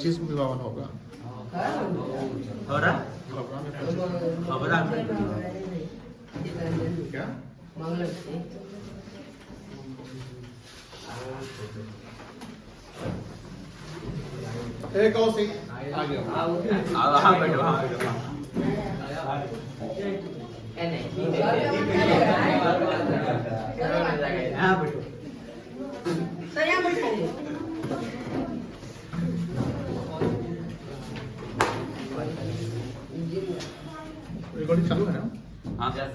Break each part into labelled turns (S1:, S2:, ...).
S1: 25 में विवाह होगा।
S2: हो रहा
S1: खबरा में क्या एक कौशिक आ गया।
S2: हाँ बैठो हाँ बैठो
S3: तो यहाँ बैठाइए।
S1: रिकॉर्डिंग चालू है ना?
S2: हाँ सर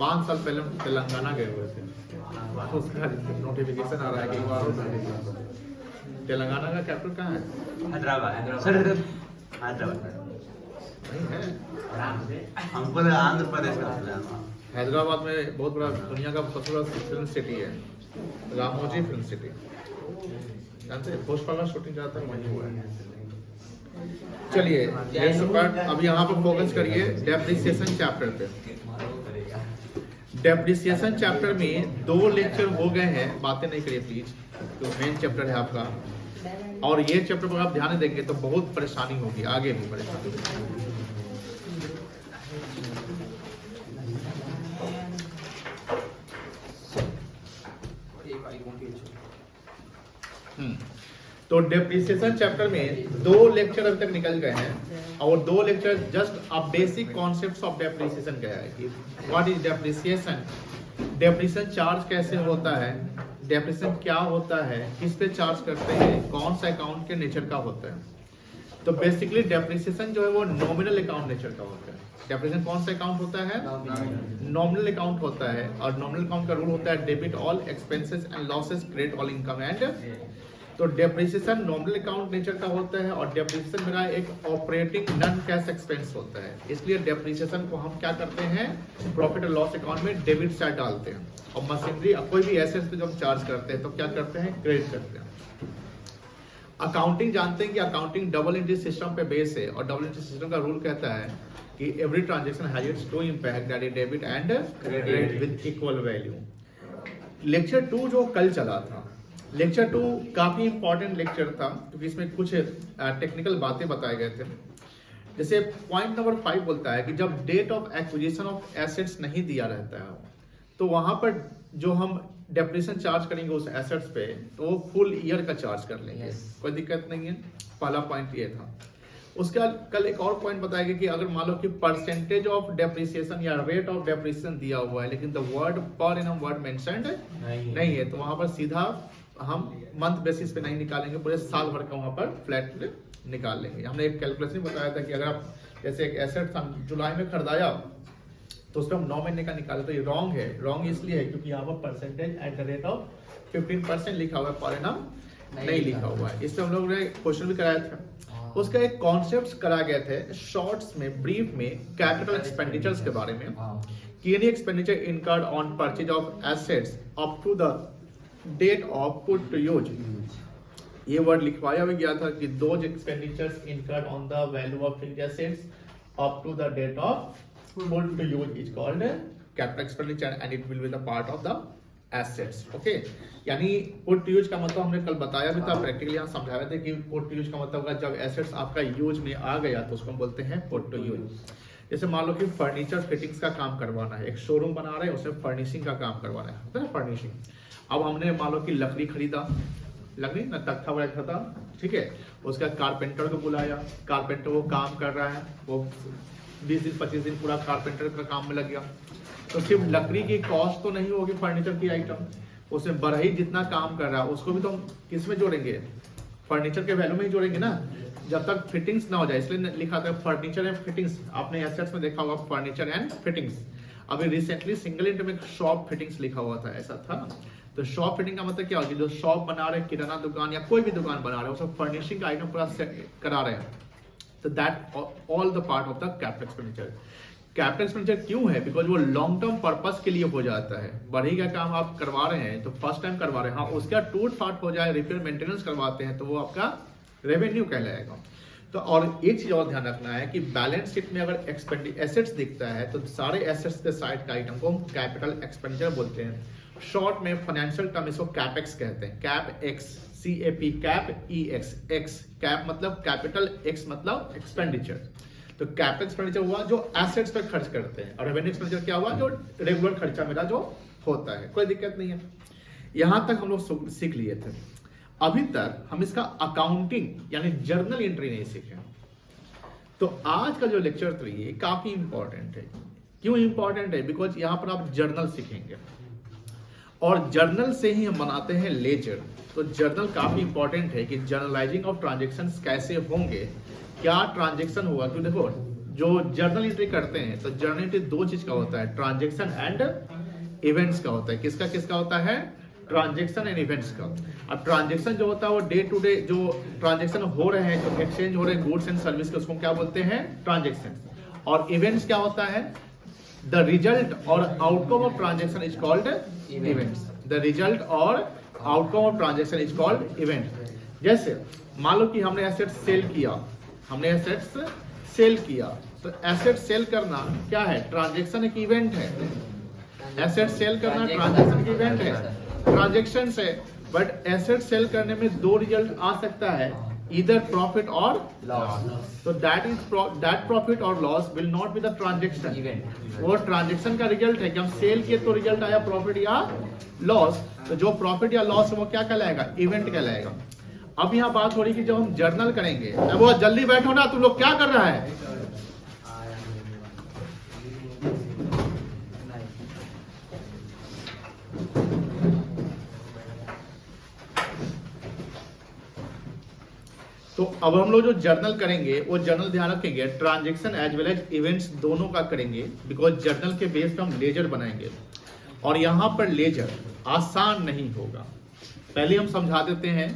S1: 5 साल पहले हम तेलंगाना गए हुए थे। उसका नोटिफिकेशन आ रहा है कि एक बार और तेलंगाना का कैपिटल कहाँ है?
S2: हैदराबाद सर हैदराबाद
S1: नहीं है।
S2: हमको तो आंध्र प्रदेश का था।
S1: हैदराबाद में बहुत बड़ा दुनिया का सबसे बड़ा फिल्म सिटी है, रामोजी फिल्म सिटी। जानते हैं पुष्पा का शूटिंग ज़्यादातर वहीं हुआ है। चलिए नेक्स्ट पार्ट, अब यहाँ पर फोकस करिए डेप्रिसिएशन चैप्टर पे। डेप्रिसिएशन चैप्टर में 2 लेक्चर हो गए हैं, बातें नहीं करिए प्लीज, तो मेन चैप्टर है आपका। और ये चैप्टर पर आप ध्यान देंगे तो बहुत परेशानी होगी, आगे भी परेशानी होगी। तो डेप्रिसिएशन चैप्टर में 2 लेक्चर अभी तक निकल गए हैं, और 2 लेक्चर जस्ट अब बेसिक कॉन्सेप्ट्स ऑफ डेप्रिसिएशन क्या है कि what is depreciation, depreciation charge कैसे होता है, डेप्रिसिएशन क्या होता है, किस पे चार्ज करते हैं, कौन सा अकाउंट के नेचर का होता है। तो बेसिकली डेप्रिसिएशन जो है वो नॉमिनल अकाउंट नेचर का होता है। डेप्रिसिएशन कौन सा अकाउंट होता है? नॉमिनल अकाउंट होता है, और नॉमिनल अकाउंट का रूल होता है debit all expenses and losses, credit all income and. तो डेप्रिसिएशन नॉमिनल अकाउंट नेचर का होता है, और डेप्रिसिएशन मेरा एक ऑपरेटिंग नॉन कैश एक्सपेंस होता है। इसलिए डेप्रिसिएशन को हम क्या करते हैं, प्रॉफिट एंड लॉस अकाउंट में डेबिट साइड डालते हैं, और मशीनरी कोई भी एसेट्स पे जब हम चार्ज करते हैं तो क्या करते हैं, क्रेडिट करते हैं। अकाउंटिंग जानते हैं कि अकाउंटिंग डबल एंट्री सिस्टम पे बेस है, और डबल एंट्री सिस्टम का रूल कहता है कि every transaction has its two impact, that is debit and credit with equal value. Lecture 2 जो कल चला था, लेक्चर 2 काफी इंपॉर्टेंट लेक्चर था, क्योंकि इसमें कुछ टेक्निकल बातें बताए गए थे। जैसे पॉइंट नंबर 5 बोलता है कि जब date of acquisition of assets नहीं दिया रहता है, तो वहां पर जो हम डेप्रिसिएशन चार्ज करेंगे उस एसेट्स पे, तो वो फुल ईयर का चार्ज कर लेंगे। कोई दिक्कत नहीं है, पहला पॉइंट ये था। उसका कल एक और पॉइंट बताया गया कि अगर मान लो कि परसेंटेज ऑफ डेप्रिसिएशन या रेट ऑफ डेप्रिसिएशन दिया हुआ है, लेकिन the word per annum word mentioned नहीं है, तो वहां पर सीधा हम मंथ बेसिस पे नहीं निकालेंगे, पूरे साल भर का वहां पर फ्लैट निकाल लेंगे। हमने एक कैलकुलेशन बताया था कि अगर आप जैसे एक एसेट हम जुलाई में खरीदाया तो उसमें हम 9 महीने का निकाले, तो ये रॉन्ग है। रॉन्ग इसलिए है क्योंकि यहाँ पर percentage at the rate of 15% लिखा हुआ है, पर एनम नहीं लिखा हुआ है। इससे हम लोग ने क्वेश्चन भी कराया था। उसका एक कॉन्सेप्ट करा गए थे शॉर्ट्स में, ब्रीफ में, कैपिटल एक्सपेंडिचर्स के बारे में कि any expenditure incurred on purchase of assets up to the date of put to use. ये वर्ड लिखवाया भी गया था कि those expenditures incurred on the value of fixed assets up to the date of put to use is called capital expenditure and it will be the part of the assets. Okay, यानी put to use का मतलब हमने कल बताया भी था, practically यहाँ समझाया था कि पुट टू यूज का मतलब होगा जब एसेट्स आपका यूज में आ गया तो उसको हम बोलते हैं पुट टू यूज। जैसे मान लो कि फर्नीचर फिटिंग्स का काम करवाना है, एक शोरूम बना रहे हैं, उसमें फर्निशिंग का काम करवाना है, होता है ना फर्निशिंग। अब हमने मान लो कि लकड़ी खरीदा, लकड़ी ना तख्ता वगैरह खरीदा, ठीक है, उसका कारपेंटर को बुलाया, कारपेंटर वो काम कर रहा है, वो 20 दिन 25 दिन पूरा कारपेंटर का काम में लग गया, तो सिर्फ लकड़ी की कॉस्ट तो नहीं होगी फर्नीचर की आइटम, उसमें बढ़ई जितना काम कर रहा है उसको भी तो हम किस में जोड़ेंगे, फर्नीचर के वैल्यू में ही जोड़ेंगे ना, जब तक फिटिंग्स ना हो जाए। इसलिए लिखा था फर्नीचर एंड फिटिंग्स, आपने एसेट्स में देखा होगा फर्नीचर एंड फिटिंग्स। अभी रिसेंटली सिंगल इंट में शॉप फिटिंग्स लिखा हुआ था, ऐसा था। तो शॉप फिटिंग का मतलब क्या होगी, जो शॉप बना रहे, किराना दुकान या कोई भी दुकान बना रहे, उसमें फर्निशिंग का आइटम पूरा करा रहे हैं, तो that all the part of the capital expenditure. Capital expenditure क्यों है, बिकॉज वो लॉन्ग टर्म पर्पस के लिए हो जाता है। बढ़ी का काम आप करवा रहे हैं तो फर्स्ट टाइम करवा रहे हैं, हाँ उसका टूट फाट हो जाए, रिपेयर मेंटेनेंस करवाते हैं तो वो आपका रेवेन्यू कहलाएगा। तो और एक चीज और ध्यान रखना है कि बैलेंस शीट में अगर एसेट्स दिखता है तो सारे एसेट्स के साइड का आइटम को हम कैपिटल एक्सपेंडिचर बोलते हैं, शॉर्ट में फाइनेंशियल टर्म इसको कैपेक्स कहते हैं, cap x, CAP, cap EX, x cap मतलब कैपिटल, एक्स मतलब एक्सपेंडिचर। तो कैपेक्स एक्सपेंडिचर हुआ जो एसेट्स पर खर्च करते हैं, और रेवेन्यू एक्सपेंडिचर क्या हुआ जो रेगुलर खर्चा मेरा जो होता है। कोई दिक्कत नहीं है, यहां तक हम लोग सीख लिए थे। अभी तक हम इसका अकाउंटिंग यानी जर्नल एंट्री नहीं सीखे। तो आज का जो लेक्चर 3 है काफी इंपॉर्टेंट है। क्यों इंपॉर्टेंट है? बिकॉज यहाँ पर आप जर्नल सीखेंगे और जर्नल से ही हम बनाते हैं लेजर। तो जर्नल काफी इंपॉर्टेंट है कि जर्नलाइजिंग ऑफ ट्रांजेक्शन्स कैसे होंगे, क्या ट्रांजेक्शन हुआ। क्यों देखो, जो जर्नल एंट्री करते हैं तो जर्नल एंट्री दो चीज का होता है, ट्रांजेक्शन एंड इवेंट्स का होता है। किसका किसका होता है? ट्रांजेक्शन एंड इवेंट्स का। अब ट्रांजेक्शन जो होता है वो डे टू डे जो ट्रांजेक्शन हो रहे हैं, जो एक्सचेंज हो रहे हैं गुड्स एंड सर्विस के, उसको क्या बोलते हैं? ट्रांजेक्शन। और इवेंट्स क्या होता है? The result or outcome of transaction is called events. The result or outcome of transaction is called event. जैसे मान लो कि हमने एसेट्स सेल किया, हमने एसेट्स सेल किया, तो एसेट सेल करना क्या है? ट्रांजेक्शन एक इवेंट है। एसेट सेल करना ट्रांजेक्शन की इवेंट है, ट्रांजेक्शन से। बट एसेट सेल करने में दो रिजल्ट आ सकता है, इधर प्रॉफिट और लॉस। तो दैट प्रॉफिट और loss will not be the transaction event. वो ट्रांजेक्शन का रिजल्ट है कि हम सेल किए तो रिजल्ट आया प्रॉफिट या लॉस। तो जो प्रॉफिट या लॉस है वो क्या कहलाएगा? इवेंट कहलाएगा। अब यहाँ बात हो रही कि जब हम जर्नल करेंगे, वो जल्दी बैठो ना, तुम लोग क्या कर रहा है? तो अब हम लोग जो जर्नल करेंगे वो जर्नल ध्यान रखेंगे transaction as well as events दोनों का करेंगे, बिकॉज जर्नल के बेस पे हम लेजर बनाएंगे। और यहां पर लेजर आसान नहीं होगा, पहले हम समझा देते हैं।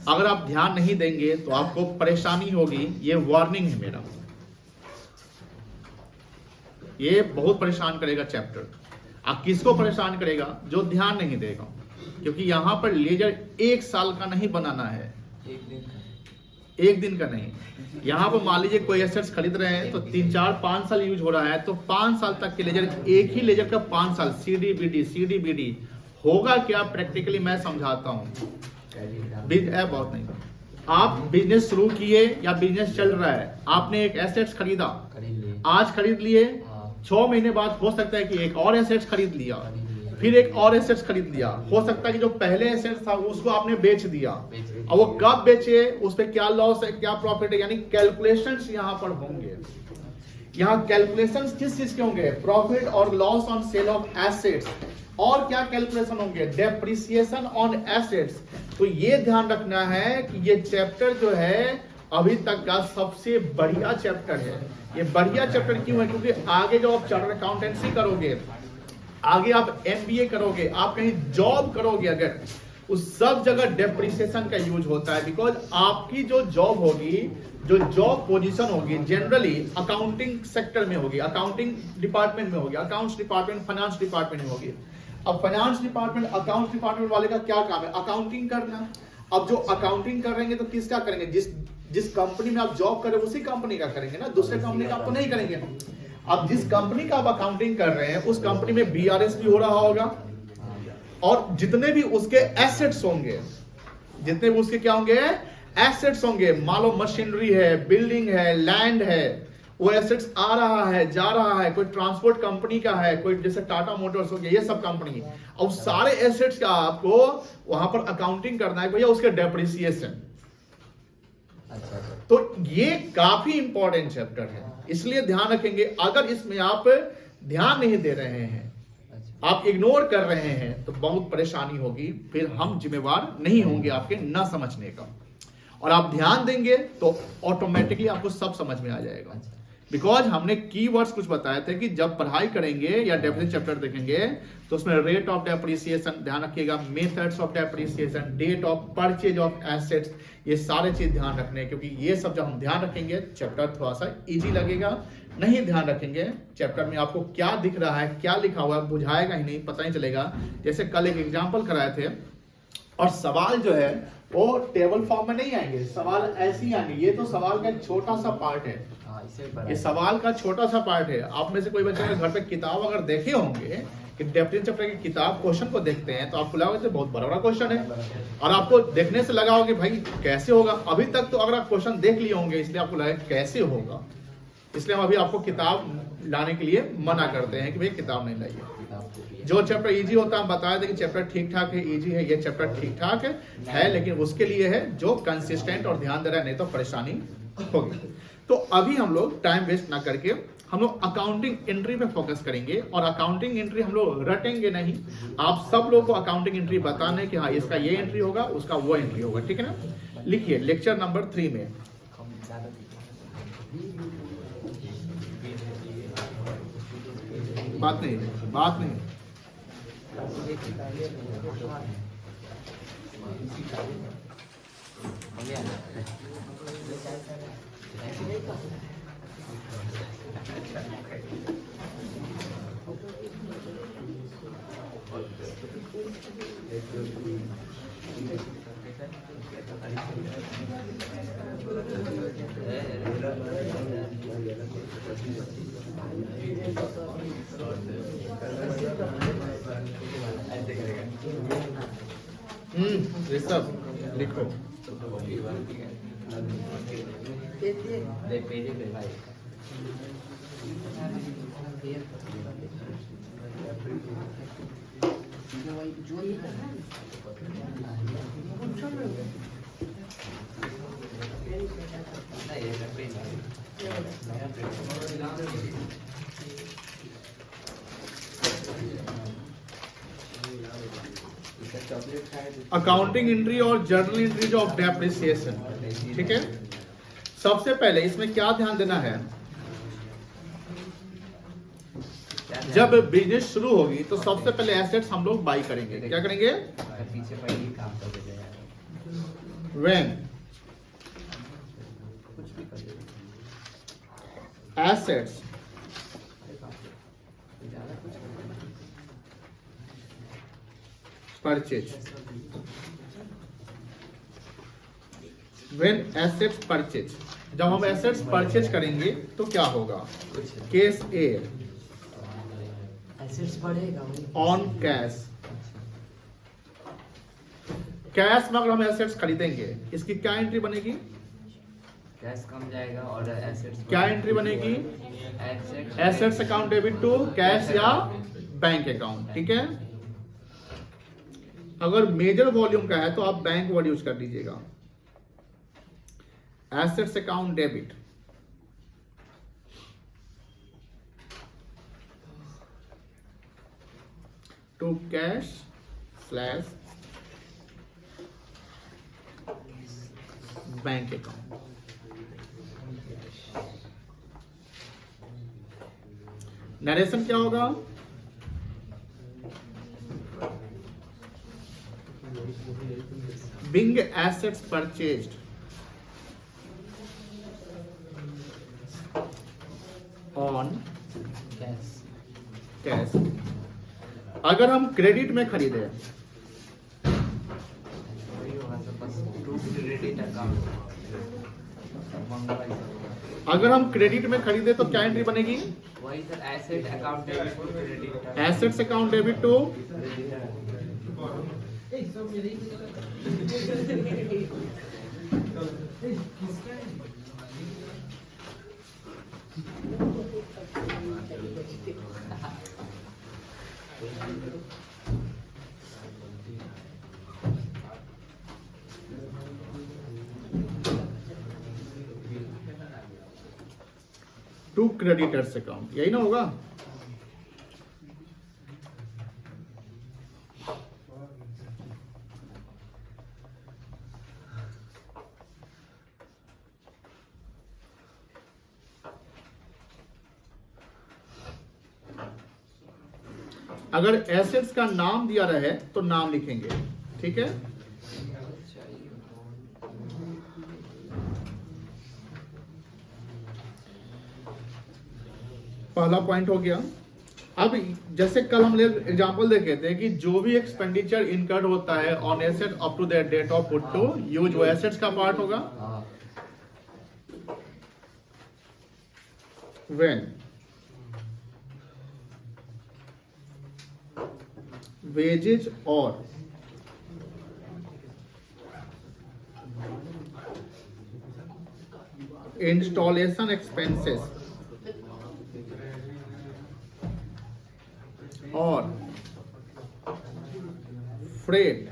S1: अगर आप ध्यान नहीं देंगे तो आपको परेशानी होगी, ये वार्निंग है मेरा, ये बहुत परेशान करेगा चैप्टर। आप किसको परेशान करेगा? जो ध्यान नहीं देगा। क्योंकि यहां पर लेजर 1 साल का नहीं बनाना है, एक दिन का नहीं। यहाँ पर मान लीजिए कोई एसेट्स खरीद रहे हैं तो 3, 4, 5 साल यूज हो रहा है, तो 5 साल तक के लेजर, एक ही लेजर का 5 साल CDBD होगा क्या? प्रैक्टिकली मैं समझाता हूँ। बहुत नहीं, आप बिजनेस शुरू किए या बिजनेस चल रहा है, आपने एक एसेट्स खरीदा, आज खरीद लिए, 6 महीने बाद हो सकता है कि एक और एसेट्स खरीद लिया, फिर एक और एसेट्स खरीद लिया। हो सकता है कि जो पहले एसेट्स था उसको आपने बेच दिया। अब वो कब बेचे, उस पर क्या लॉस है, क्या प्रॉफिट है, यानी कैलकुलेशंस यहाँ पर होंगे। यहाँ कैलकुलेशंस किस चीज के होंगे? प्रॉफिट और loss on sale of assets. और क्या कैलकुलेशन होंगे? Depreciation on assets. तो ये ध्यान रखना है कि ये चैप्टर जो है अभी तक का सबसे बढ़िया चैप्टर है। ये बढ़िया चैप्टर क्यों है? क्योंकि आगे जो आप चार्टर्ड अकाउंटेंसी करोगे, आगे आप MBA करोगे, आप कहीं जॉब करोगे, अगर उस सब जगह डेप्रिसिएशन का यूज होता है। बिकॉज आपकी जो जॉब होगी, जो जॉब पोजीशन होगी, जनरली अकाउंटिंग सेक्टर में होगी, अकाउंटिंग डिपार्टमेंट में होगी, अकाउंट्स डिपार्टमेंट, फाइनेंस डिपार्टमेंट में होगी। अब फाइनेंस डिपार्टमेंट, अकाउंट्स डिपार्टमेंट वाले का क्या काम है? अकाउंटिंग करना। अब जो अकाउंटिंग करेंगे तो किसका करेंगे? जिस कंपनी में आप जॉब कर रहे हो उसी कंपनी का करेंगे ना, दूसरे कंपनी का आप तो नहीं करेंगे। अब जिस कंपनी का आप अकाउंटिंग कर रहे हैं उस कंपनी में BRS भी हो रहा होगा, और जितने भी उसके एसेट्स होंगे, जितने भी उसके क्या होंगे? एसेट्स होंगे। मान लो मशीनरी है, बिल्डिंग है, लैंड है, वो एसेट्स आ रहा है, जा रहा है, कोई ट्रांसपोर्ट कंपनी का है, कोई जैसे टाटा मोटर्स हो गया, ये सब कंपनी। अब सारे एसेट्स का आपको वहां पर अकाउंटिंग करना है भैया, उसके डेप्रिसिएशन। तो ये काफी इंपॉर्टेंट चैप्टर है, इसलिए ध्यान रखेंगे। अगर इसमें आप ध्यान नहीं दे रहे हैं, आप इग्नोर कर रहे हैं, तो बहुत परेशानी होगी, फिर हम जिम्मेवार नहीं होंगे आपके न समझने का। और आप ध्यान देंगे तो ऑटोमेटिकली आपको सब समझ में आ जाएगा। बिकॉज हमने कीवर्ड्स कुछ बताए थे कि जब पढ़ाई करेंगे या डेफिनेट चैप्टर देखेंगे तो उसमें रेट ऑफ डेप्रिसिएशन ध्यान रखिएगा, methods of depreciation, date of purchase of assets, ये सारे चीज ध्यान रखने हैं। क्योंकि ये सब जब हम ध्यान रखेंगे चैप्टर थोड़ा सा इजी लगेगा। नहीं ध्यान रखेंगे चैप्टर में आपको क्या दिख रहा है, क्या लिखा हुआ है, बुझाएगा ही नहीं, पता नहीं चलेगा। जैसे कल एक एग्जाम्पल कराए थे और सवाल जो है वो टेबल फॉर्म में नहीं आएंगे, सवाल ऐसे ही आएंगे। ये तो सवाल का एक छोटा सा पार्ट है, ये सवाल का छोटा सा पार्ट है। आप में से कोई बच्चे घर पे किताब अगर देखे होंगे कि डेप्रिसिएशन चैप्टर की किताब क्वेश्चन को देखते हैं तो आपको लगा कि बहुत बड़ा क्वेश्चन है, और आपको देखने से लगा होगा कि भाई कैसे होगा। अभी तक तो अगर आप क्वेश्चन देख लिए होंगे इसलिए आपको लगा कैसे होगा, इसलिए हम अभी आपको किताब लाने के लिए मना करते हैं कि भाई किताब नहीं लाइए। जो चैप्टर इजी होता है हम बता दें कि चैप्टर ठीक ठाक है, इजी है, ये चैप्टर ठीक ठाक है, लेकिन उसके लिए है जो कंसिस्टेंट और ध्यान दे रहा है, नहीं तो परेशानी होगी। तो अभी हम लोग टाइम वेस्ट ना करके हम लोग अकाउंटिंग एंट्री पे फोकस करेंगे, और अकाउंटिंग एंट्री हम लोग रटेंगे नहीं, आप सब लोग को अकाउंटिंग एंट्री बताना है कि हाँ इसका ये एंट्री होगा, उसका वो एंट्री होगा, ठीक है ना। लिखिए लेक्चर नंबर 3 में बात नहीं ऋषभ लिखो। अकाउंटिंग एंट्री और जर्नल एंट्री ऑफ डेप्रिसिएशन, ठीक है। सबसे पहले इसमें क्या ध्यान देना है, जब बिजनेस शुरू होगी तो सबसे पहले एसेट्स हम लोग बाई करेंगे। क्या करेंगे? When assets purchase, when assets purchase, जब हम एसेट्स परचेज करेंगे तो क्या होगा? केस ए
S3: एसेट्स बढ़ेगा
S1: ऑन कैश। कैश में अगर हम एसेट्स खरीदेंगे इसकी क्या एंट्री बनेगी?
S4: कैश कम जाएगा और एसेट्स
S1: क्या एंट्री बनेगी? Assets account debit to cash या बैंक अकाउंट, ठीक है। अगर मेजर वॉल्यूम का है तो आप बैंक वर्ड यूज कर लीजिएगा। Assets account debit to cash slash bank account. Narration क्या होगा? Being assets purchased on cash. अगर हम क्रेडिट में खरीदे, अगर हम क्रेडिट में खरीदे तो क्या एंट्री बनेगी?
S4: वही sir, asset account debit to credit.
S1: Assets account debit to to creditors account, यही ना होगा? अगर एसेट्स का नाम दिया रहे तो नाम लिखेंगे, ठीक है। पहला पॉइंट हो गया। अब जैसे कल हमने एग्जांपल देखे थे कि जो भी एक्सपेंडिचर इनकर्ड होता है on asset up to the date of put to use, वो एसेट्स का पार्ट होगा। व्हेन वेजेज और इंस्टॉलेशन एक्सपेंसेस और freight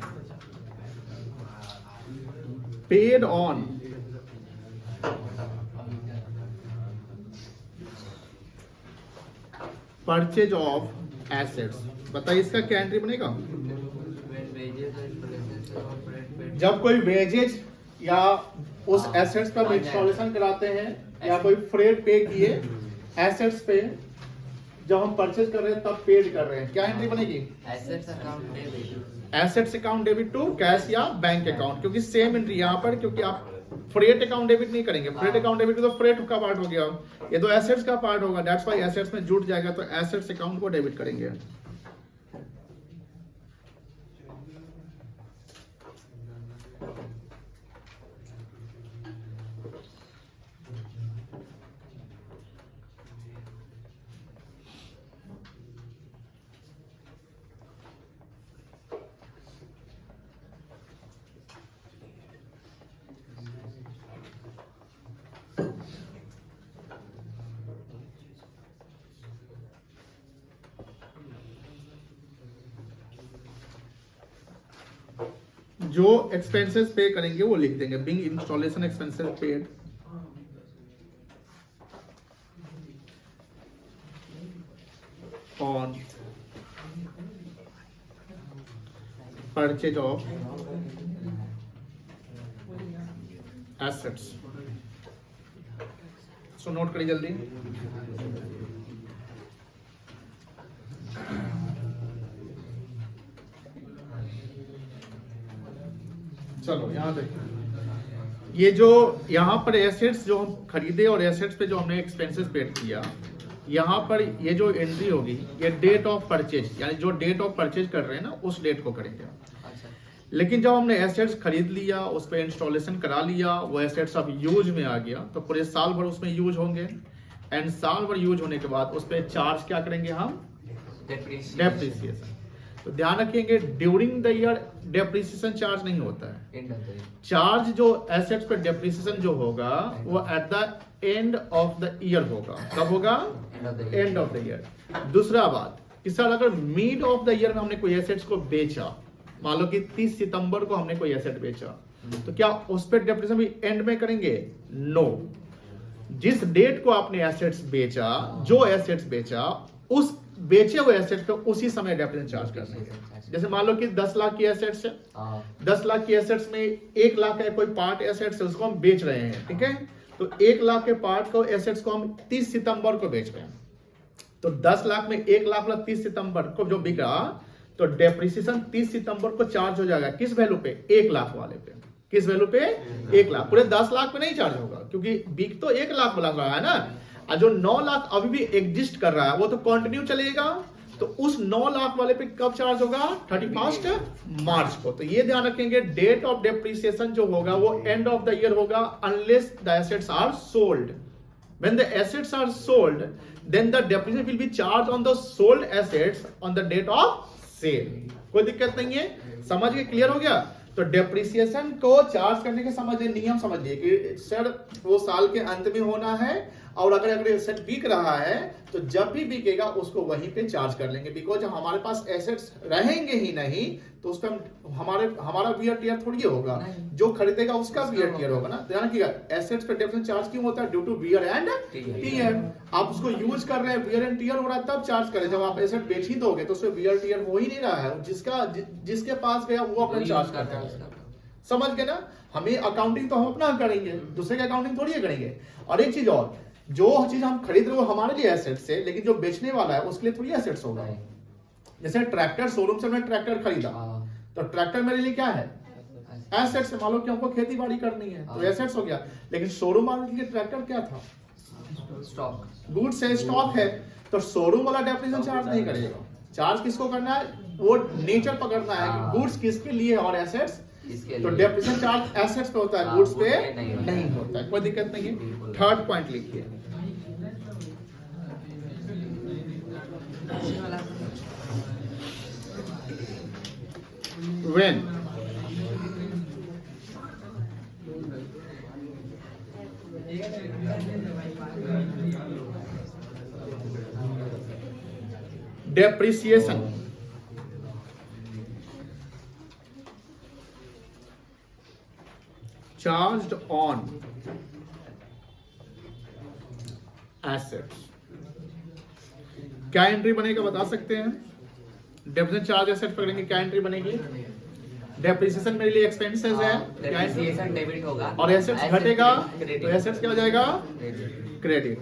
S1: paid on purchase of assets। बताइए इसका क्या एंट्री बनेगा?
S4: When wages or expenses or freight paid
S1: जब कोई वेजेज या उस एसेट्स पर इंस्टॉलेशन कराते हैं या कोई फ्रेट पे किए एसेट्स पे, जब हम परचेज कर रहे हैं तब पेड कर रहे हैं, क्या एंट्री बनेगी?
S4: assets account debit
S1: assets account debit to cash या बैंक अकाउंट, क्योंकि सेम एंट्री यहाँ पर, क्योंकि आप फ्रेट अकाउंट डेबिट नहीं करेंगे। फ्रेट अकाउंट डेबिट तो फ्रेट का पार्ट हो गया, ये तो एसेट्स का पार्ट होगा, दैट्स व्हाई एसेट्स में जुट जाएगा, तो एसेट्स अकाउंट को डेबिट करेंगे। जो एक्सपेंसेस पे करेंगे वो लिख देंगे, being installation expenses paid on purchase of assets. So note करिए जल्दी। चलो यहाँ देखिए, ये जो यहाँ पर एसेट्स जो हम खरीदे और एसेट्स पे जो हमने एक्सपेंसेस पेड किया, यहाँ पर ये जो एंट्री होगी ये डेट ऑफ परचेज, यानी जो डेट ऑफ परचेज कर रहे हैं ना उस डेट को करेंगे।
S4: अच्छा
S1: लेकिन जब हमने एसेट्स खरीद लिया, उस पर इंस्टॉलेशन करा लिया, वो एसेट्स अब यूज में आ गया, तो पूरे साल भर उसमें यूज होंगे, एंड साल भर यूज होने के बाद उस पर चार्ज क्या करेंगे हम? डेप्रिसिएशन। तो ध्यान रखेंगे during the year depreciation charge नहीं होता है।
S4: end of the year
S1: charge जो एसेट्स पे डेप्रिसिएशन जो होगा वो at the end of the year होगा। कब होगा?
S4: end of the year
S1: and of the year. दूसरा बात, इस साल अगर मिड ऑफ द ईयर में हमने कोई एसेट्स को बेचा, मान लो कि 30 सितंबर को हमने कोई एसेट बेचा, तो क्या उस पर डेप्रिसिएशन भी एंड में करेंगे? नो। जिस डेट को आपने एसेट्स बेचा, जो एसेट्स बेचा, उस बेचे हुए एसेट्स पे उसी समय डेप्रिसिएशन चार्ज करने हैं। जैसे मान लो कि 10 लाख की एसेट्स है, 10 लाख की एसेट्स में 1 लाख का कोई पार्ट एसेट्स है, उसको हम बेच रहे हैं, ठीक है? तो 1 लाख के पार्ट को एसेट्स को हम 30 सितंबर को बेच रहे हैं, तो 10 लाख में 1 लाख 30 सितंबर को जो बिका, तो डेप्रिसिएशन 30 सितंबर को चार्ज हो जाएगा किस वैल्यू पे? 1 लाख वाले पे। किस वैल्यू पे? 1 लाख। पूरे 10 लाख पे नहीं चार्ज होगा, क्योंकि बिक तो 1 लाख वाला रहा है ना, और जो 9 लाख अभी भी एग्जिस्ट कर रहा है वो तो कंटिन्यू चलेगा, तो उस 9 लाख वाले पे कब चार्ज होगा? 31 मार्च को। तो ये ध्यान रखेंगे, डेट ऑफ डेप्रिसिएशन जो होगा वो एंड ऑफ द ईयर होगा, unless the assets are sold. When the assets are sold, then the depreciation will be charged on the sold assets on the date of sale। कोई दिक्कत नहीं है, समझ के क्लियर हो गया? तो डेप्रिसिएशन को चार्ज करने के समझिए नियम समझिए कि सर वो साल के अंत में होना है, और अगर एसेट बिक रहा है तो जब भी बिकेगा उसको वहीं पे चार्ज कर लेंगे, बिकॉज हमारे पास एसेट्स रहेंगे ही नहीं तो उस पर हमारा वियर टियर थोड़ी होगा, जो खरीदेगा उसका वियर टियर होगा ना। ध्यान रखिएगा, एसेट्स पे डेप्रिसिएशन चार्ज क्यों होता है? Due to wear and tear. आप उसको यूज कर रहे हैं, वियर एंड टियर हो रहा है तब चार्ज करें, जब आप एसेट बेच ही दोगे तो उसमें वियर टियर हो ही नहीं रहा है, जिसके पास गया वो अपना चार्ज करता है। समझ गए ना? हमें अकाउंटिंग तो हम अपना करेंगे, दूसरे की अकाउंटिंग थोड़ी करेंगे। और एक चीज और, जो चीज हम खरीद रहे हो हमारे लिए एसेट्स है, लेकिन जो बेचने वाला है उसके लिए थोड़ी एसेट्स होगा। जैसे ट्रैक्टर, शोरूम से मैं ट्रैक्टर खरीदा, तो ट्रैक्टर मेरे लिए क्या है? एसेट्स। मान लो कि हमको खेती बाड़ी करनी है तो एसेट्स हो गया, लेकिन शोरूम वाले के ट्रैक्टर क्या था?
S4: स्टॉक,
S1: गुड्स है, स्टॉक है, तो शोरूम वाला डेप्रिसिएशन चार्ज नहीं करेगा। चार्ज किसको करना है? वो नेचर पकड़ना है कि गुड्स किसके लिए और एसेट्स, तो डेप्रिसिएशन चार्ज एसेट्स पे होता है, गुड्स पे नहीं होता है। कोई दिक्कत नहीं है। थर्ड पॉइंट लिखिए, when depreciation charged on assets, क्या एंट्री बनेगा बता सकते हैं? डेप्रिसिएशन चार्ज एसेट पकड़ेंगे, क्या एंट्री बनेगी? डेप्रिसिएशन मेरे लिए एक्सपेंसेस है,
S4: डेप्रिसिएशन डेबिट होगा
S1: और एसेट्स घटेगा
S4: क्रेडिट।
S1: तो एसेट्स क्या हो जाएगा?
S4: Credit.
S1: Credit.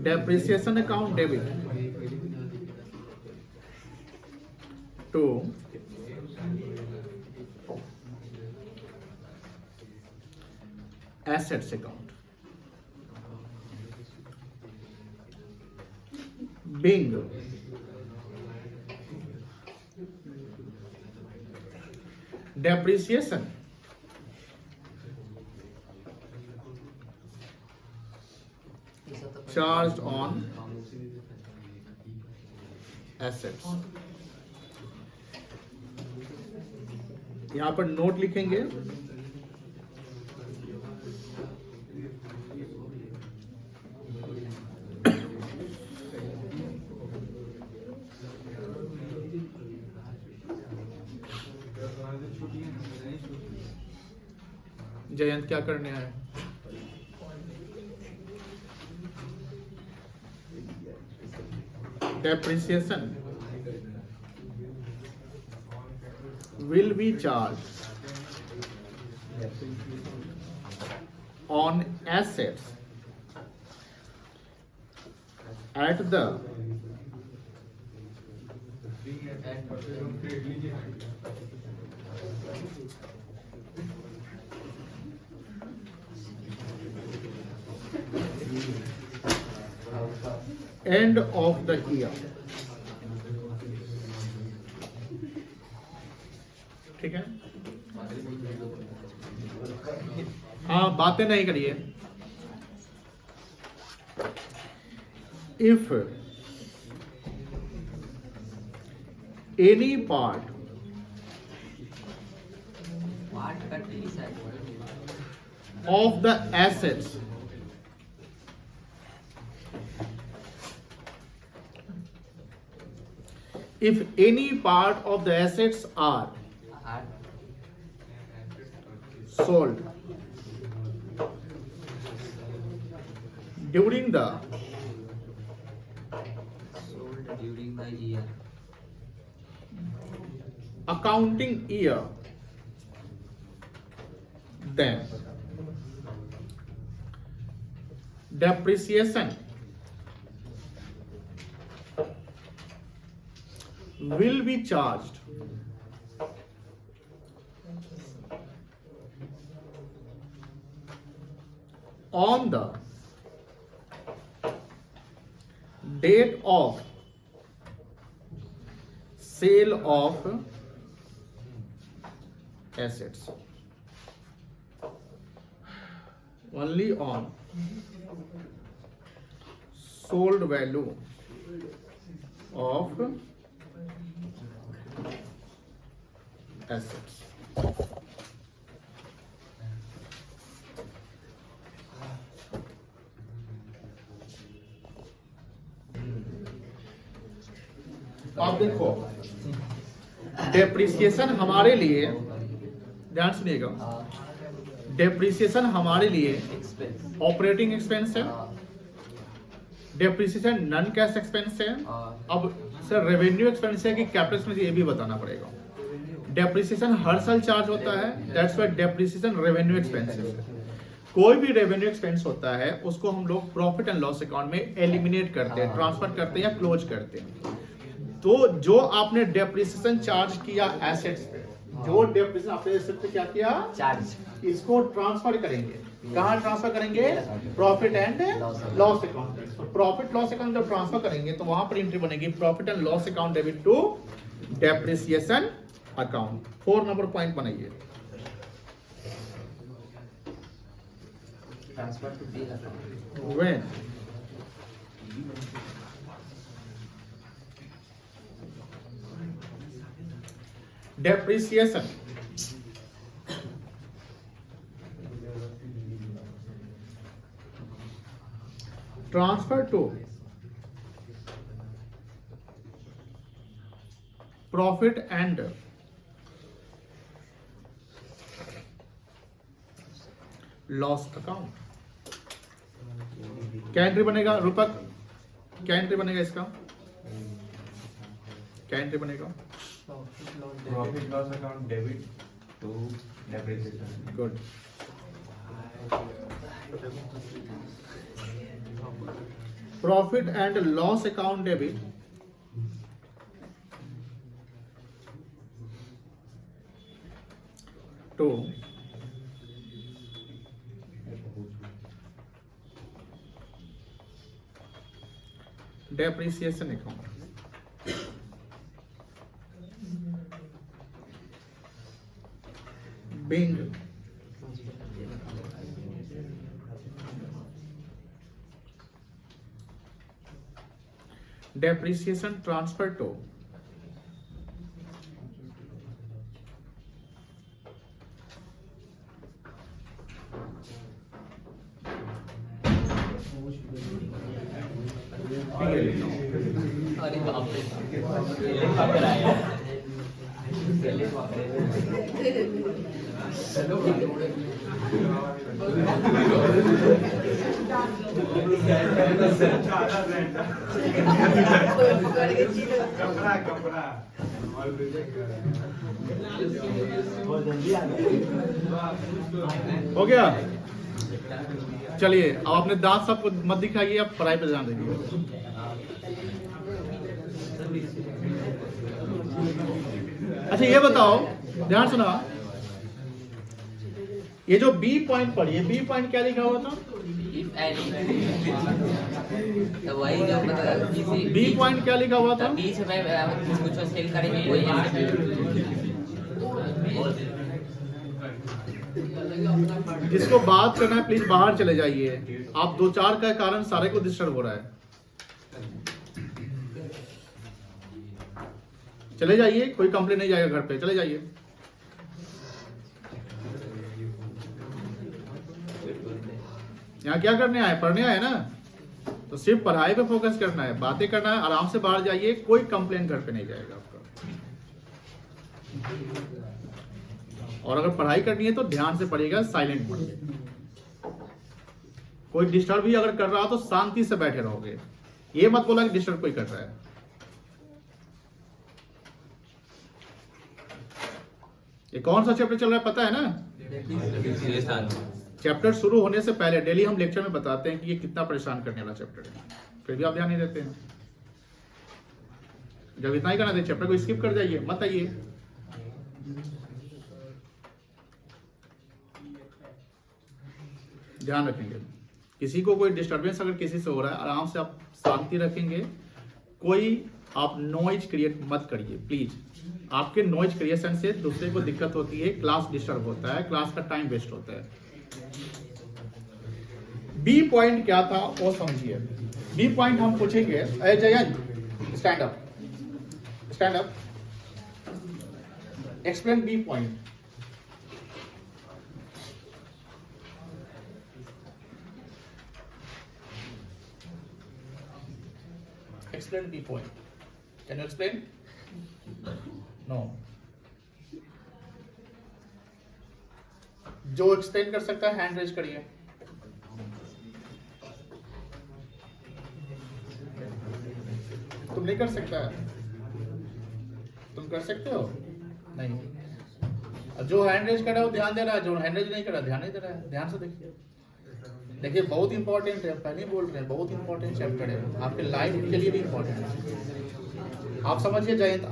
S1: Depreciation account debit to assets account being depreciation charged on assets। यहां पर नोट लिखेंगे, जयंत क्या करने आए? Depreciation will be charged on assets at the end of the year। ठीक है, हाँ बातें नहीं करिए। If any part of the assets if any part of the assets are sold during the
S4: year
S1: accounting year, then depreciation will be charged on the date of sale of assets, only on sold value of assets। आप देखो depreciation हमारे लिए, ध्यान सुनिएगा, depreciation हमारे लिए operating expense है, depreciation non cash expense है। अब सर रेवेन्यू एक्सपेंस है कि कैपिटल एक्सपेंस, ये भी बताना पड़ेगा। डेप्रिसिएशन हर साल चार्ज होता है, that's why depreciation revenue expense है। कोई भी रेवेन्यू एक्सपेंस होता है उसको हम लोग प्रॉफिट एंड लॉस अकाउंट में एलिमिनेट करते हैं, ट्रांसफर करते हैं या क्लोज करते हैं। तो जो आपने डेप्रिसिएशन चार्ज किया एसेट्स पे, जो डेप्रिसिएशन आपने एसेट पे क्या किया
S4: चार्ज,
S1: इसको ट्रांसफर करेंगे। कहाँ ट्रांसफर करेंगे? Profit and loss account. Profit loss account जब ट्रांसफर करेंगे तो वहां पर एंट्री बनेगी profit and loss account debit to depreciation account. 4 number point बनाइए।
S4: transfer to B account.
S1: When depreciation transfer to profit and loss account क्या entry बनेगा रूपक? क्या एंट्री बनेगा इसका? क्या एंट्री बनेगा?
S5: Profit loss account debit to depreciation.
S1: Good. Profit and loss account debit to depreciation account. Being depreciation transfer to
S4: अरे बाप रे, ये कब कराया?
S1: हो गया. चलिए अब अपने दांत सबको मत दिखाइए, अब पढ़ाई पे ध्यान दीजिए. अच्छा ये बताओ, ध्यान सुना, ये जो बी पॉइंट पढ़ी है, बी पॉइंट क्या लिखा हुआ था?
S4: If any, तो वही जो मतलब किसी
S1: बी पॉइंट क्या लिखा हुआ था?
S4: बीच में कुछ सेल करेंगे वही
S1: जिसको बात करना है प्लीज बाहर चले जाइए. आप दो चार का कारण सारे को डिस्टर्ब हो रहा है. चले जाइए, कोई कंप्लेन नहीं जाएगा घर पे, चले जाइए. यहाँ क्या करने आए? पढ़ने आए ना, तो सिर्फ पढ़ाई पे फोकस करना है, बातें करना है, आराम से बाहर जाइए, कोई कंप्लेन घर पे नहीं जाएगा आपका. और अगर पढ़ाई करनी है तो ध्यान से पढ़िएगा, साइलेंट पढ़िए. कोई डिस्टर्ब भी अगर कर रहा हो तो शांति से बैठे रहोगे. ये मत बोला कि डिस्टर्ब कोई कर रहा है. ये कौन सा चैप्टर चल रहा है पता है ना? चैप्टर शुरू होने से पहले डेली हम लेक्चर में बताते हैं कि ये कितना परेशान करने वाला चैप्टर है, फिर भी आप ध्यान नहीं देते हैं. जब इतना ही करना था चैप्टर को स्किप कर जाइए, मत आइए. ध्यान रखेंगे, किसी को कोई डिस्टरबेंस अगर किसी से हो रहा है, आराम से आप शांति रखेंगे. कोई आप नॉइज क्रिएट मत करिए प्लीज. आपके नॉइज क्रिएशन से दूसरे को दिक्कत होती है, क्लास डिस्टर्ब होता है, क्लास का टाइम वेस्ट होता है. बी पॉइंट क्या था वो समझिए. बी पॉइंट हम पूछेंगे, Ajay Jayant stand up, stand up, explain B point. Explain B point. Can you explain? No. जो एक्सप्लेन कर सकता है हैंड रेज करिए. तुम नहीं कर सकता है? तुम कर सकते हो? नहीं. जो हैंड रेज कर रहा है वो ध्यान दे रहा है, जो हैंड रेज नहीं कर रहा ध्यान नहीं दे रहा है. ध्यान से देखिए. देखिए बहुत इंपॉर्टेंट है, पहले बोल रहे हैं बहुत इंपॉर्टेंट चैप्टर है, आपके लाइफ के लिए भी इंपॉर्टेंट है. आप समझिए जयंत,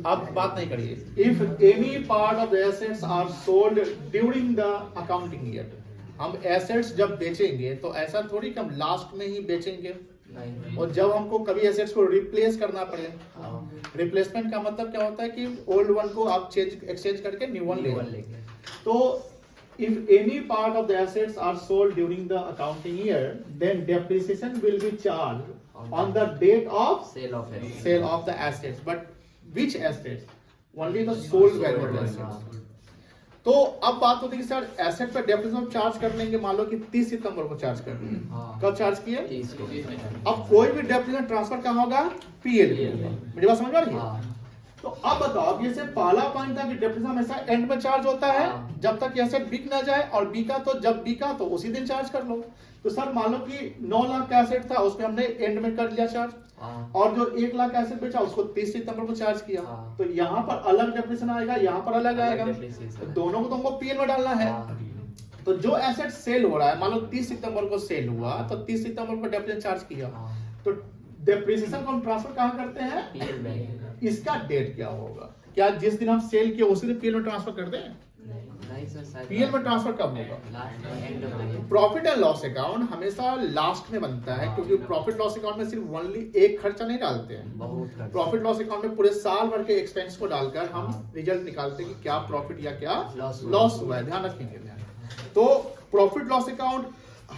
S1: आप बात नहीं करिए. If any part of the assets are sold during the accounting year, हम एसेट्स जब बेचेंगे तो ऐसा थोड़ी कि हम लास्ट में ही बेचेंगे. और जब हमको कभी एसेट्स को रिप्लेस करना पड़े, रिप्लेसमेंट का मतलब क्या होता है कि ओल्ड वन को आप एक्सचेंज करके न्यू वन लेंगे. तो if any part of the assets are sold during the accounting year, then depreciation will be charged on the date of
S4: Sale of it.
S1: sale of the assets. But which assets? Only the sold value of the assets. तो अब बात होती है कि sir asset पर depreciation charge कर लेंगे, मान लो कि 30 सितंबर को चार्ज कर दिए।
S4: हाँ।
S1: कब चार्ज किए?
S4: 30 को।
S1: अब कोई भी डेप्रिसिएशन ट्रांसफर कहाँ होगा? पीएल। मेरी बात समझ आ रही है?
S4: हाँ।
S1: तो अब बताओ कि जैसे पहला पॉइंट था कि डेप्रिसिएशन हमेशा एंड में चार्ज होता है,
S4: हाँ।
S1: जब तक एसेट बिक ना जाए, और बिका तो जब बिका तो उसी दिन चार्ज कर लो। तो सर मान लो कि 9 लाख का एसेट था, उसमें हमने एंड में कर लिया चार्ज,
S4: हाँ।
S1: और जो 1 लाख का एसेट बेचा उसको 30 सितंबर को चार्ज किया।
S4: हाँ।
S1: तो यहाँ पर अलग डेप्रिसिएशन आएगा, यहाँ पर अलग आएगा, तो दोनों को तुमको पीएल में डालना है।
S4: हाँ।
S1: तो जो एसेट सेल हो रहा है, मान लो 30 सितंबर को सेल हुआ, तो 30 सितंबर को डेप्रिसिएशन चार्ज किया,
S4: हाँ।
S1: तो डेप्रिसिएशन को हम ट्रांसफर कहाँ करते हैं?
S4: पीएल में।
S1: इसका डेट क्या होगा? क्या जिस दिन हम सेल किए उसी दिन पीएल में ट्रांसफर कर दें?
S4: नहीं सर, शायद
S1: पीएल में ट्रांसफर कब होगा?
S4: लास्ट में, and of the year.
S1: Profit and loss account हमेशा लास्ट में बनता है, क्योंकि प्रॉफिट लॉस अकाउंट में सिर्फ ओनली एक खर्चा नहीं डालते हैं।
S4: बहुत खर्च।
S1: प्रॉफिट लॉस अकाउंट में पूरे साल भर के एक्सपेंस को डालकर हम रिजल्ट निकालते हैं कि क्या प्रॉफिट या क्या लॉस हुआ है। ध्यान रखेंगे। तो प्रॉफिट लॉस अकाउंट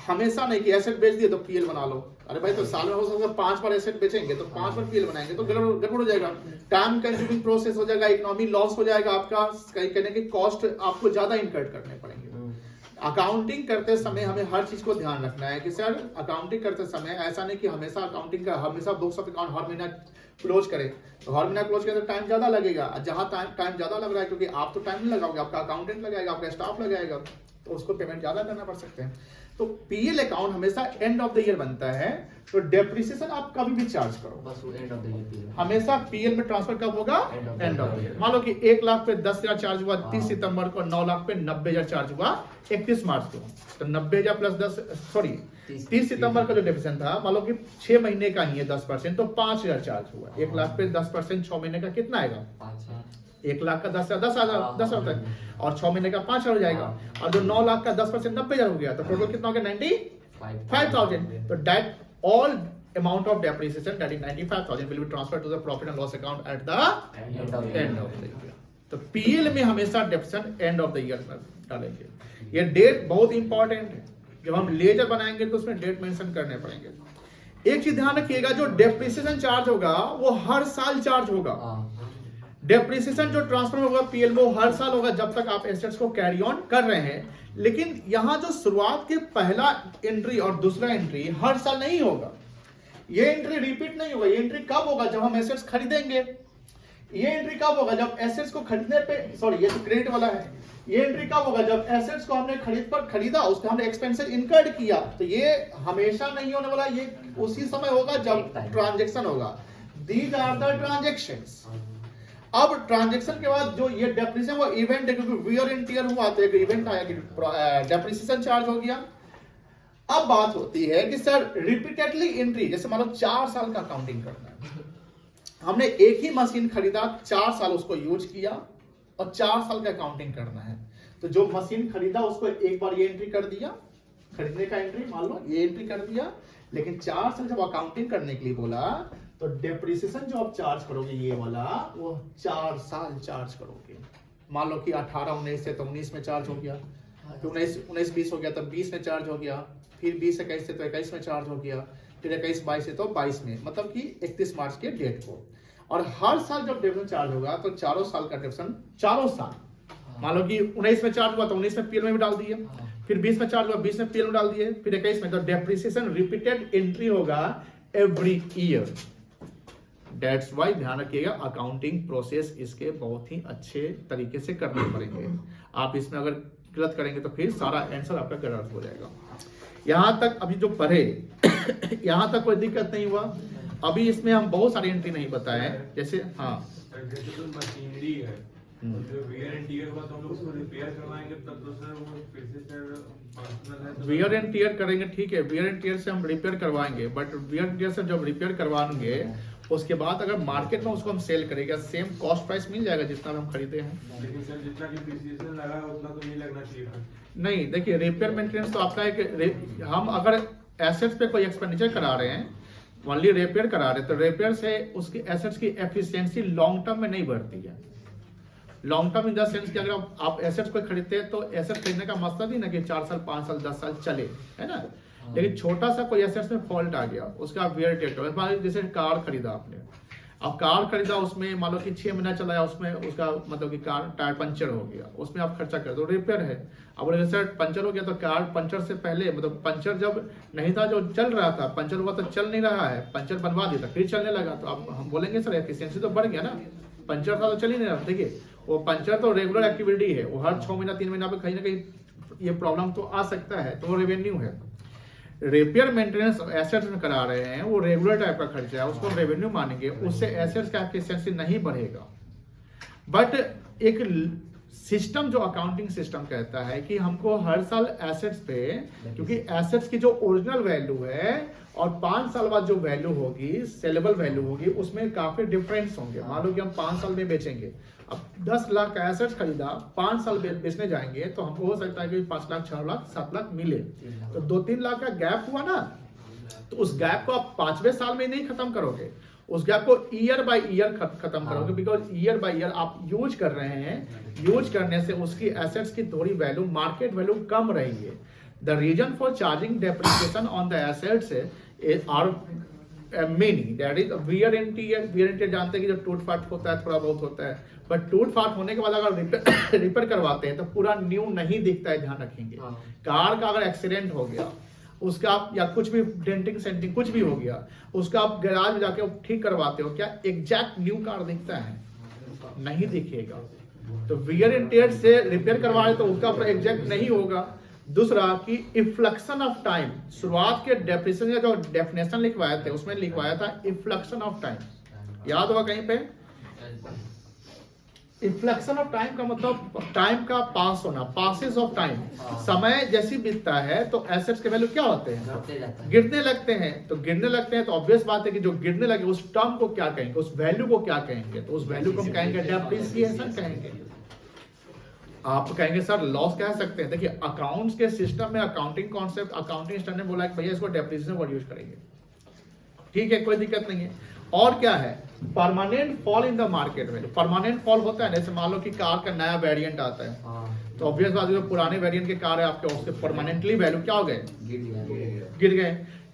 S1: हमेशा नहीं कि एसेट बेच दिए तो पीएल बना लो। अरे भाई, तो साल में हो सकता है 5 बार एसेट बेचेंगे तो 5 बार पीएल बनाएंगे तो गड़बड़ हो जाएगा, टाइम कंज्यूमिंग प्रोसेस हो जाएगा, इकोनॉमी लॉस हो जाएगा, आपका कहीं कहने की कॉस्ट आपको ज्यादा इनकर करने पड़ेंगे। अकाउंटिंग करते समय हमें हर चीज को ध्यान रखना है कि सर अकाउंटिंग करते समय ऐसा नहीं कि हमेशा अकाउंटिंग का हमेशा बुक्स ऑफ अकाउंट हर महीना क्लोज करें, तो हर महीना क्लोज करें तो टाइम ज्यादा लगेगा। जहां टाइम ज्यादा लग रहा है, क्योंकि आप तो टाइम नहीं लगाओगे, आपका अकाउंटेंट लगाएगा, आपका स्टाफ लगाएगा, तो उसको पेमेंट ज्यादा करना पड़ सकते हैं। तो पीएल अकाउंट हमेशा एंड ऑफ द ईयर बनता है, तो डेप्रिसिएशन आप कभी भी चार्ज करो,
S4: बस वो एंड ऑफ द ईयर।
S1: हमेशा पीएल में ट्रांसफर कब होगा? And of the year. मान लो कि 1 लाख पे 10,000 चार्ज हुआ 30 सितंबर को, 9 लाख पे 90,000 चार्ज हुआ 31 मार्च को, तो 90,000 प्लस 30 सितंबर का जो डेप्रिसिएशन था, मान लो कि 6 महीने का ही है 10%, तो 5,000 चार्ज हुआ। 1 लाख पे 10% 6 महीने का कितना आएगा? 1 लाख का 10,000 तक, और 6 महीने का 5,000 हो जाएगा, और जो 9 लाख का 10% 90,000 हो गया, तो टोटल कितना हो गया? 95,000। तो that all amount of depreciation, that is 95,000, will be transferred to the profit and loss account at the end of the year. तो पीएल में हमेशा depreciation and of the year में डालेंगे। ये डेट बहुत इंपॉर्टेंट है, जब हम लेजर बनाएंगे तो उसमें डेट मेंशन करने पड़ेंगे। एक चीज ध्यान रखिएगा, जो डेप्रिसिएशन चार्ज होगा वो हर साल चार्ज होगा। डेप्रिसिएशन जो ट्रांसफर होगा पीएल में, वो हर साल होगा जब तक आप एसेट्स को कैरी ऑन कर रहे हैं। लेकिन यहाँ जो शुरुआत के पहला एंट्री और दूसरा एंट्री हर साल नहीं होगा, ये एंट्री रिपीट नहीं होगा। ये एंट्री कब होगा? जब हम एसेट्स खरीदेंगे। ये एंट्री कब होगा? जब एसेट्स को खरीदने पे, सॉरी ये तो क्रेडिट वाला है। ये एंट्री कब होगा? जब एसेट्स को हमने खरीदा, उसका हमने एक्सपेंसेस इनकर्ड किया। तो ये हमेशा नहीं होने वाला, ये उसी समय होगा जब ट्रांजेक्शन होगा। These are the transactions. अब ट्रांजेक्शन के बाद जो ये डेप्रिसिएशन वो इवेंट है, क्योंकि वियर एंड टियर हुआ तो एक इवेंट आया कि डेप्रिसिएशन चार्ज हो गया। अब बात होती है कि सर रिपीटेडली एंट्री, जैसे मान लो 4 साल का अकाउंटिंग करना है, हमने एक ही मशीन खरीदा, 4 साल उसको यूज किया और 4 साल का अकाउंटिंग करना है, तो जो मशीन खरीदा उसको एक बार ये एंट्री कर दिया, खरीदने का एंट्री मान लो ये एंट्री कर दिया। लेकिन 4 साल जब अकाउंटिंग करने के लिए बोला, तो डेप्रिसिएशन जो आप चार्ज करोगे ये वाला, वो 4 साल चार्ज करोगे। मान लो कि 18-19 से तो 19 में चार्ज हो गया, तो 19-20 हो गया, तब 20 में चार्ज हो गया, फिर 20-21 से तो 21 में चार्ज हो गया, फिर 21-22 से तो 22 में, मतलब कि 31 मार्च के डेट को। और हर साल जब डेप्रिसिएशन चार्ज होगा तो 4 साल का डेप्रिसिएशन 4 साल, मान लो कि 19 में चार्ज हुआ तो 19 में पीएल में भी डाल दिए, फिर 20 में चार्ज हुआ 20 में पीएल में डाल दिए, फिर 21 में। तो डेप्रिसिएशन रिपीटेड एंट्री होगा एवरी ईयर। दैट्स वाई ध्यान रखिएगा, अकाउंटिंग प्रोसेस इसके बहुत ही अच्छे तरीके से करने पड़ेंगे। आप इसमें अगर गलत करेंगे तो फिर सारा आंसर आपका गलत हो जाएगा। यहाँ तक अभी जो पढ़े यहाँ तक कोई दिक्कत नहीं हुआ। अभी इसमें हम बहुत सारी एंट्री नहीं बताए, जैसे हाँ
S5: जैसे तो मशीनरी है, जो वियर एंड टियर हुआ तो हम लोग उसको रिपेयर करवाएंगे, तब तो सर वो फिर से सर फंक्शनल है तो
S1: वियर एंड टियर करेंगे, ठीक है, वियर एंड टियर से हम रिपेयर करवाएंगे, बट वियर एंड टियर से जब रिपेयर करवाएंगे उसके बाद अगर मार्केट में उसको हम सेल करेंगे, सेम कॉस्ट प्राइस मिल जाएगा जितना हम खरीदे हैं।
S5: लेकिन सर जितना डिप्रिसिएशन लगा है उतना तो नहीं लगना चाहिए था।
S1: नहीं, देखिए रिपेयर मेंटेनेंस तो आपका एक, हम अगर एसेट्स पे कोई एक्सपेंडिचर करा रहे हैं, ओनली रिपेयर करा रहे हैं, तो रिपेयर से उसकी एसेट्स की एफिशिएंसी लॉन्ग टर्म में नहीं बढ़ती है। Long term in the sense कि अगर आप एसेट्स को खरीदते हैं तो एसेट खरीदने का मकसद ही ना कि 4 साल 5 साल 10 साल चले, है ना। लेकिन छोटा सा कोई एसेट्स में फॉल्ट आ गया, उसका वेयर टेयर, जैसे कार खरीदा आपने, अब कार खरीदा, उसमें मान लो कि 6 महीना चलाया, उसमें उसका मतलब कि कार टायर पंचर हो गया, उसमें आप खर्चा कर दो, रिपेयर है। अब जैसे पंचर हो गया तो कार पंचर से पहले मतलब पंचर जब नहीं था, जो चल रहा था, पंचर हुआ तो चल नहीं रहा है, पंचर बनवा दिया था फिर चलने लगा, तो अब हम बोलेंगे सर एफिशिएंसी तो बढ़ गया ना, पंचर था तो चल ही नहीं रहा। देखिए वो पंचर तो रेगुलर एक्टिविटी है, वो हर 6 महीना 3 महीना पे कहीं ना कहीं ये प्रॉब्लम तो आ सकता है, तो वो रेवेन्यू है। रिपेयर मेंटेनेंस एसेट्स में करा रहे हैं, वो रेगुलर टाइप का खर्चा है, उसको रेवेन्यू मानेंगे, उससे एसेट्स का एफिशिएंसी नहीं बढ़ेगा। बट एक सिस्टम जो अकाउंटिंग सिस्टम कहता है कि हमको हर साल एसेट्स पे, क्योंकि एसेट्स की जो ओरिजिनल वैल्यू है और 5 साल बाद जो वैल्यू होगी, सेलेबल वैल्यू होगी, उसमें काफी डिफरेंस होंगे। मान लो कि हम 5 साल में बेचेंगे, अब 10 लाख का एसेट्स खरीदा, 5 साल बेचने जाएंगे तो हमको हो सकता है कि 5 लाख 6 लाख 7 लाख मिले, तो 2-3 लाख का गैप हुआ ना, तो उस गैप को आप 5वें साल में नहीं खत्म करोगे, उस गैप को ईयर बाय ईयर खत्म करोगे, बिकॉज ईयर बाय ईयर आप यूज कर रहे हैं, यूज करने से उसकी एसेट्स की थोड़ी वैल्यू, मार्केट वैल्यू कम रही है। The reason for charging depreciation on the assets are many, that is wear and tear. Wear and tear जानते हैं कि जब टूट फाट होता है थोड़ा बहुत होता है, बट टूट फाट होने के बाद अगर रिपेयर करवाते हैं तो पूरा न्यू नहीं दिखता है, ध्यान रखेंगे। कार का अगर एक्सीडेंट हो गया, उसका आप या कुछ भी डेंटिंग सेंटिंग कुछ भी हो गया, उसका आप गैराज में जाके ठीक करवाते हो, क्या एग्जैक्ट न्यू कार दिखता है? नहीं दिखेगा। तो वियर एंड टियर से रिपेयर करवाए तो उसका एग्जैक्ट नहीं होगा। दूसरा कि इफ्लक्शन ऑफ टाइम, शुरुआत के डेफिनेशन का जो डेफिनेशन लिखवाए थे उसमें लिखवाया था इफ्लक्शन ऑफ टाइम, याद होगा कहीं पे? इफ्लक्शन ऑफ टाइम का मतलब टाइम का पास होना, पासेस ऑफ टाइम, समय जैसी बीतता है तो एसेट्स के वैल्यू क्या होते हैं? गिरने लगते हैं। तो गिरने लगते हैं तो ऑब्वियस बात है कि जो गिरने लगे उस टर्म को क्या कहेंगे, उस वैल्यू को क्या कहेंगे? तो उस वैल्यू को हम कहेंगे डेप्रिसिएशन कहेंगे। आप कहेंगे सर लॉस कह सकते हैं, देखिए अकाउंट्स के सिस्टम में अकाउंटिंग कॉन्सेप्ट, अकाउंटिंग स्टैंडर्ड ने बोला कि भैया इसको डेप्रिसिएशन वर्ड यूज करेंगे, ठीक है, कोई दिक्कत नहीं है। और क्या है? Permanent fall in the market value. Permanent fall होता है, जैसे मान लो कि कार का नया वेरिएंट आता है, तो ऑब्वियस बात है जो पुराने वेरिएंट के कार है आपके, उसके परमानेंटली वैल्यू क्या हो गए? गिर गए।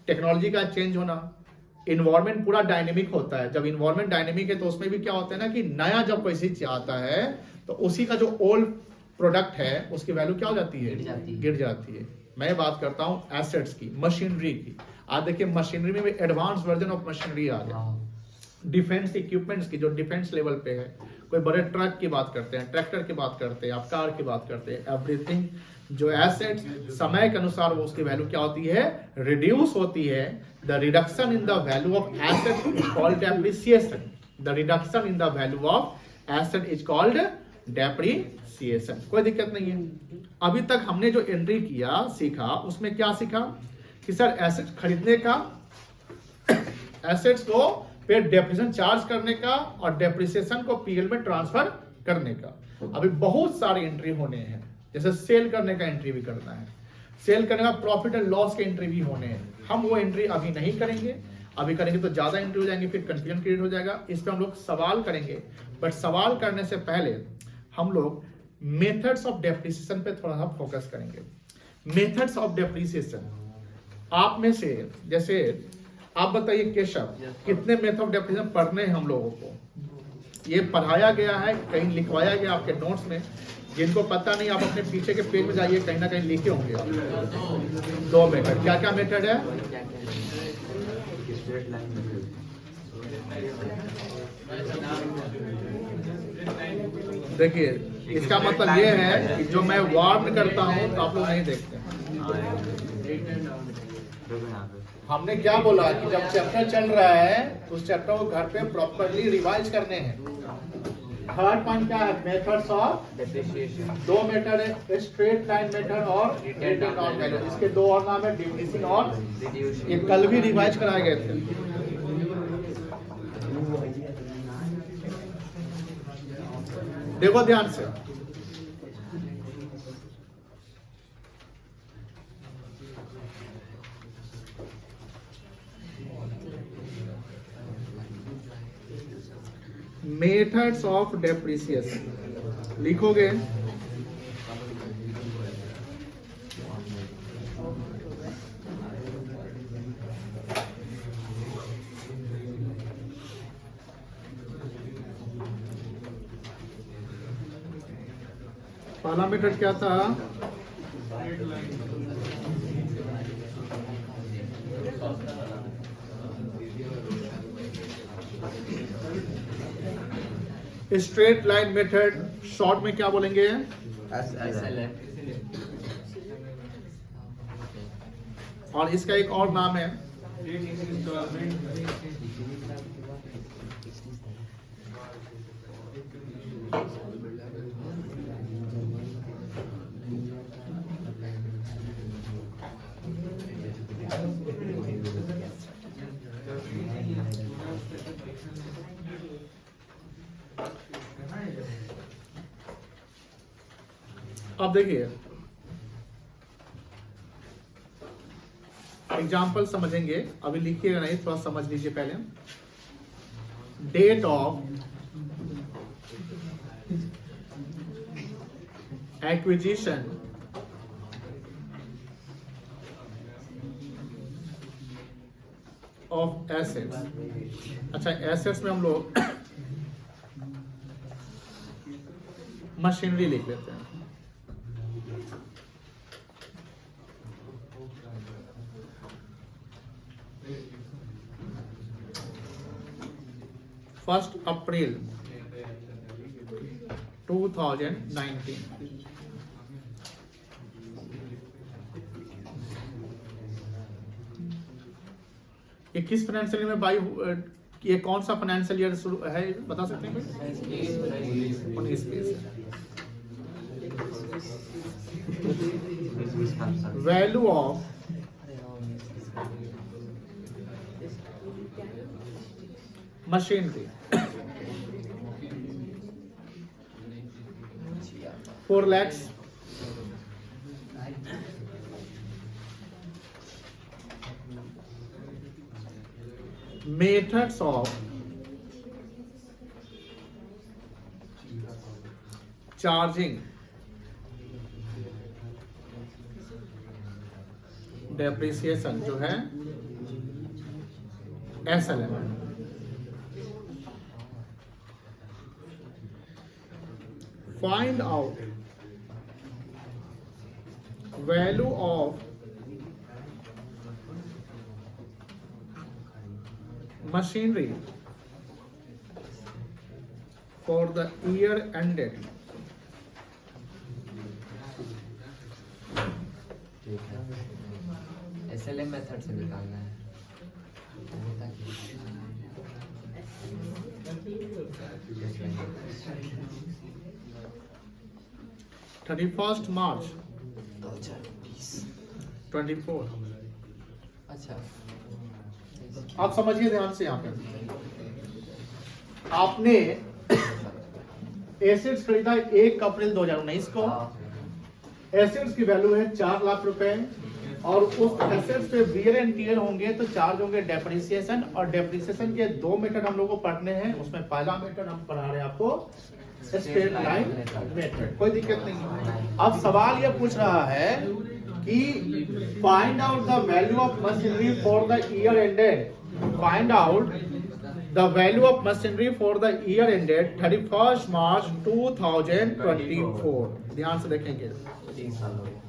S1: टेक्नोलॉजी का चेंज होना, इन्वायरमेंट पूरा डायनेमिक होता है। जब इन्वायरमेंट डायनेमिक है तो उसमें भी क्या होता है ना कि नया जब कोई चीज आता है तो उसी का जो ओल्ड प्रोडक्ट है उसकी वैल्यू क्या हो जाती है? गिर जाती है। मैं बात करता हूं एसेट्स की, मशीनरी की। आज देखिए मशीनरी में भी एडवांस वर्जन ऑफ मशीनरी आ गया। डिफेंस इक्विपमेंट्स की, जो डिफेंस लेवल पे है, कोई बड़े ट्रक की बात करते हैं, ट्रैक्टर की बात करते हैं, आप कार की बात करते हैं, एवरीथिंग जो एसेट्स समय के अनुसार वो उसकी वैल्यू क्या होती है? रिड्यूस होती है। The reduction in the value of asset is called depreciation. The reduction in the value of asset is called depreciation. कोई दिक्कत नहीं है। अभी तक हमने जो एंट्री किया सीखा, उसमें क्या सीखा कि सर एसेट खरीदने का, एसेट्स को फिर डेप्रिसिएशन चार्ज करने का और डेप्रिसिएशन को पीएल में ट्रांसफर करने का। अभी बहुत सारे एंट्री होने हैं, जैसे सेल करने का एंट्री भी करना है, सेल करने का प्रॉफिट एंड लॉस के एंट्री भी होने हैं। हम वो एंट्री अभी नहीं करेंगे, अभी करेंगे तो ज्यादा एंट्री हो जाएंगे, फिर कंफ्यूजन क्रिएट हो जाएगा। इस पे हम लोग सवाल करेंगे, बट सवाल करने से पहले हम लोग मेथड्स ऑफ डेप्रिसिएशन पे थोड़ा सा फोकस करेंगे। मेथड्स ऑफ डेप्रिसिएशन, आप में से जैसे आप बताइए केशव, कितने मेथड ऑफ डेप्रिसिएशन पढ़ने हैं हम लोगों को? ये पढ़ाया गया है, कहीं लिखवाया गया आपके नोट्स में? जिनको पता नहीं आप अपने पीछे के पेज में जाइए, कहीं ना कहीं लिखे होंगे आप। 2 मेथड, क्या क्या मेथड है? देखिए इसका मतलब ये है कि जो मैं वार्न करता हूं तो आप लोग नहीं देखते। हमने क्या बोला कि जब चैप्टर चल रहा है तो उस चैप्टर को घर पे प्रॉपर्ली रिवाइज करने हैं। थर्ड पॉइंट क्या है? Methods of depreciation. 2 मेथड है, स्ट्रेट लाइन मेथड और रिटर्न ऑन वैल्यू। इसके 2 और नाम है, डिमिनिशिंग और रिड्यूसिंग। ये कल भी रिवाइज कराए गए थे। देखो ध्यान से, मेथड्स ऑफ डेप्रिसिएशन। लिखोगे पहला मेथड क्या था? स्ट्रेट लाइन मेथड, शॉर्ट में क्या बोलेंगे?
S4: SLM
S1: और इसका एक और नाम है अब देखिए एग्जाम्पल समझेंगे, अभी लिखिएगा नहीं, थोड़ा समझ लीजिए पहले। Date of acquisition of assets. अच्छा, एसेट्स में हम लोग मशीनरी लिख लेते हैं। फर्स्ट अप्रैल 2019, ये किस फाइनेंशियल ईयर में बाई, ये कौन सा फाइनेंशियल ईयर शुरू है, बता सकते हैं कोई? 19-20। Value of machinery 4 lakhs। Methods of charging depreciation जो है SLM। Find out value of machinery for the year ended
S4: SLM method से निकालना है।
S1: 31st March 24।
S4: अच्छा,
S1: आप समझिए ध्यान से, यहाँ पे आपने एसेट्स खरीदा 1 अप्रैल 2019 को। एसेट्स की वैल्यू है 4 लाख रुपए, और उस एसेट्स पे वियर एंड टियर होंगे तो चार्ज होंगे डेप्रिसिएशन। और डेप्रिसिएशन के 2 मेथड हम लोग को पढ़ने हैं, उसमें पहला मेथड हम पढ़ा रहे हैं आपको स्ट्रेट लाइन मेथड, कोई दिक्कत नहीं। अब सवाल ये पूछ रहा है कि find out the value of machinery for the year ended, find out the value of machinery for the year ended 31st मार्च 2024। ध्यान से देखेंगे,
S4: 3 साल हो गए।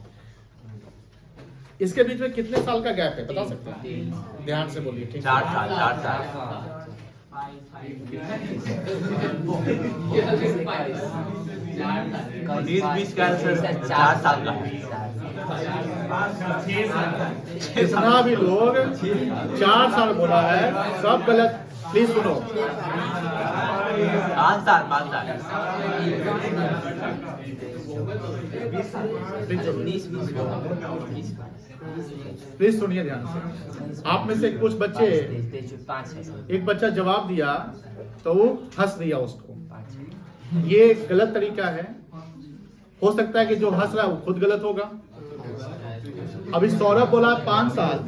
S1: इसके बीच में कितने साल का गैप है बता सकते हैं? ध्यान से बोलिए, ठीक है?
S2: 4 साल 4 साल 19-20 का 4 साल का।
S1: जितना भी लोग 4 साल बोला है सब गलत, प्लीज सुनो।
S2: 5 साल 5 साल।
S1: प्लीज सुनिए ध्यान से। आप में से कुछ बच्चे, एक बच्चा जवाब दिया तो वो हंस दिया उसको, ये गलत तरीका है। हो सकता है कि जो हंस रहा है वो खुद गलत होगा। अभी सौरभ बोला 5 साल,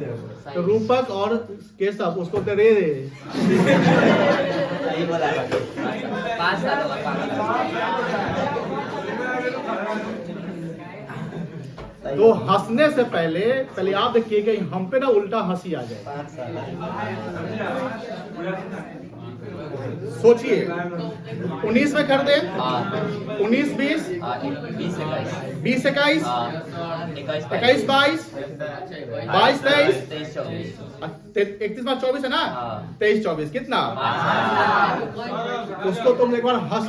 S1: तो रूपक और केशव उसको दे दे।
S2: सही बोला।
S4: 5 साल
S1: तो हंसने से पहले आप देखिएगा हम पे ना उल्टा हंसी आ जाए।
S4: 5 साल
S1: सोचिए 19 में कर दे,
S4: हाँ
S1: 19 20
S4: 20
S1: 20 21
S4: हाँ
S1: 21 22 22 23
S4: 23 24
S1: 31 बार 24 है ना,
S4: हाँ।
S1: 23 24 कितना,
S4: 5 साल
S1: उसको तुम एक बार हंस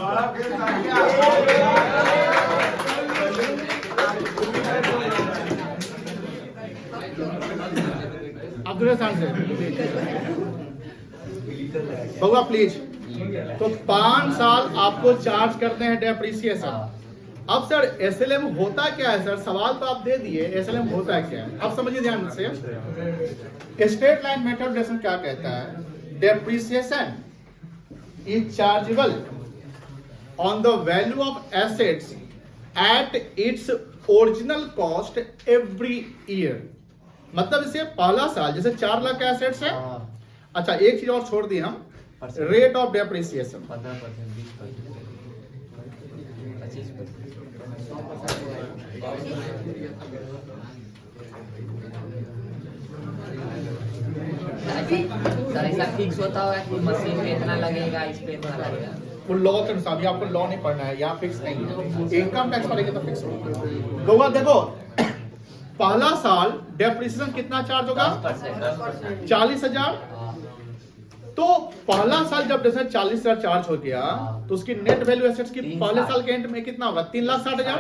S1: अब्दुल हसन से बउआ प्लीज। तो 5 साल आपको चार्ज करते हैं डेप्रिसिएशन। अब सर एसएलएम होता क्या है सर, सवाल तो आप दे दिए, एसएलएम होता क्या है अब समझिए ध्यान से। स्ट्रेट लाइन मेथड डेफिनेशन क्या कहता है, depreciation is chargeable on the value of assets at its original cost every year. मतलब इसे पहला साल, जैसे 4 लाख का एसेट्स है, अच्छा एक चीज और छोड़ दी हम, रेट ऑफ डेप्रिसिएशन
S4: 15% 20% 25%। सर ऐसा फिक्स होता होगा कि मशीन पे इतना लगेगा, इस पे इतना लगेगा?
S1: वो लॉ के अनुसार, ये आपको लॉ नहीं पढ़ना है, यहाँ फिक्स नहीं है, इनकम टैक्स पड़ेगा तो फिक्स होगा। गौवा देखो पहला साल डेप्रिसिएशन कितना चार्ज होगा,
S4: 10%।
S1: 40,000। तो पहला साल जब जैसे 40,000 चार्ज हो गया तो उसकी नेट वैल्यू एसेट्स की पहले साल के एंड में कितना होगा, 3,60,000।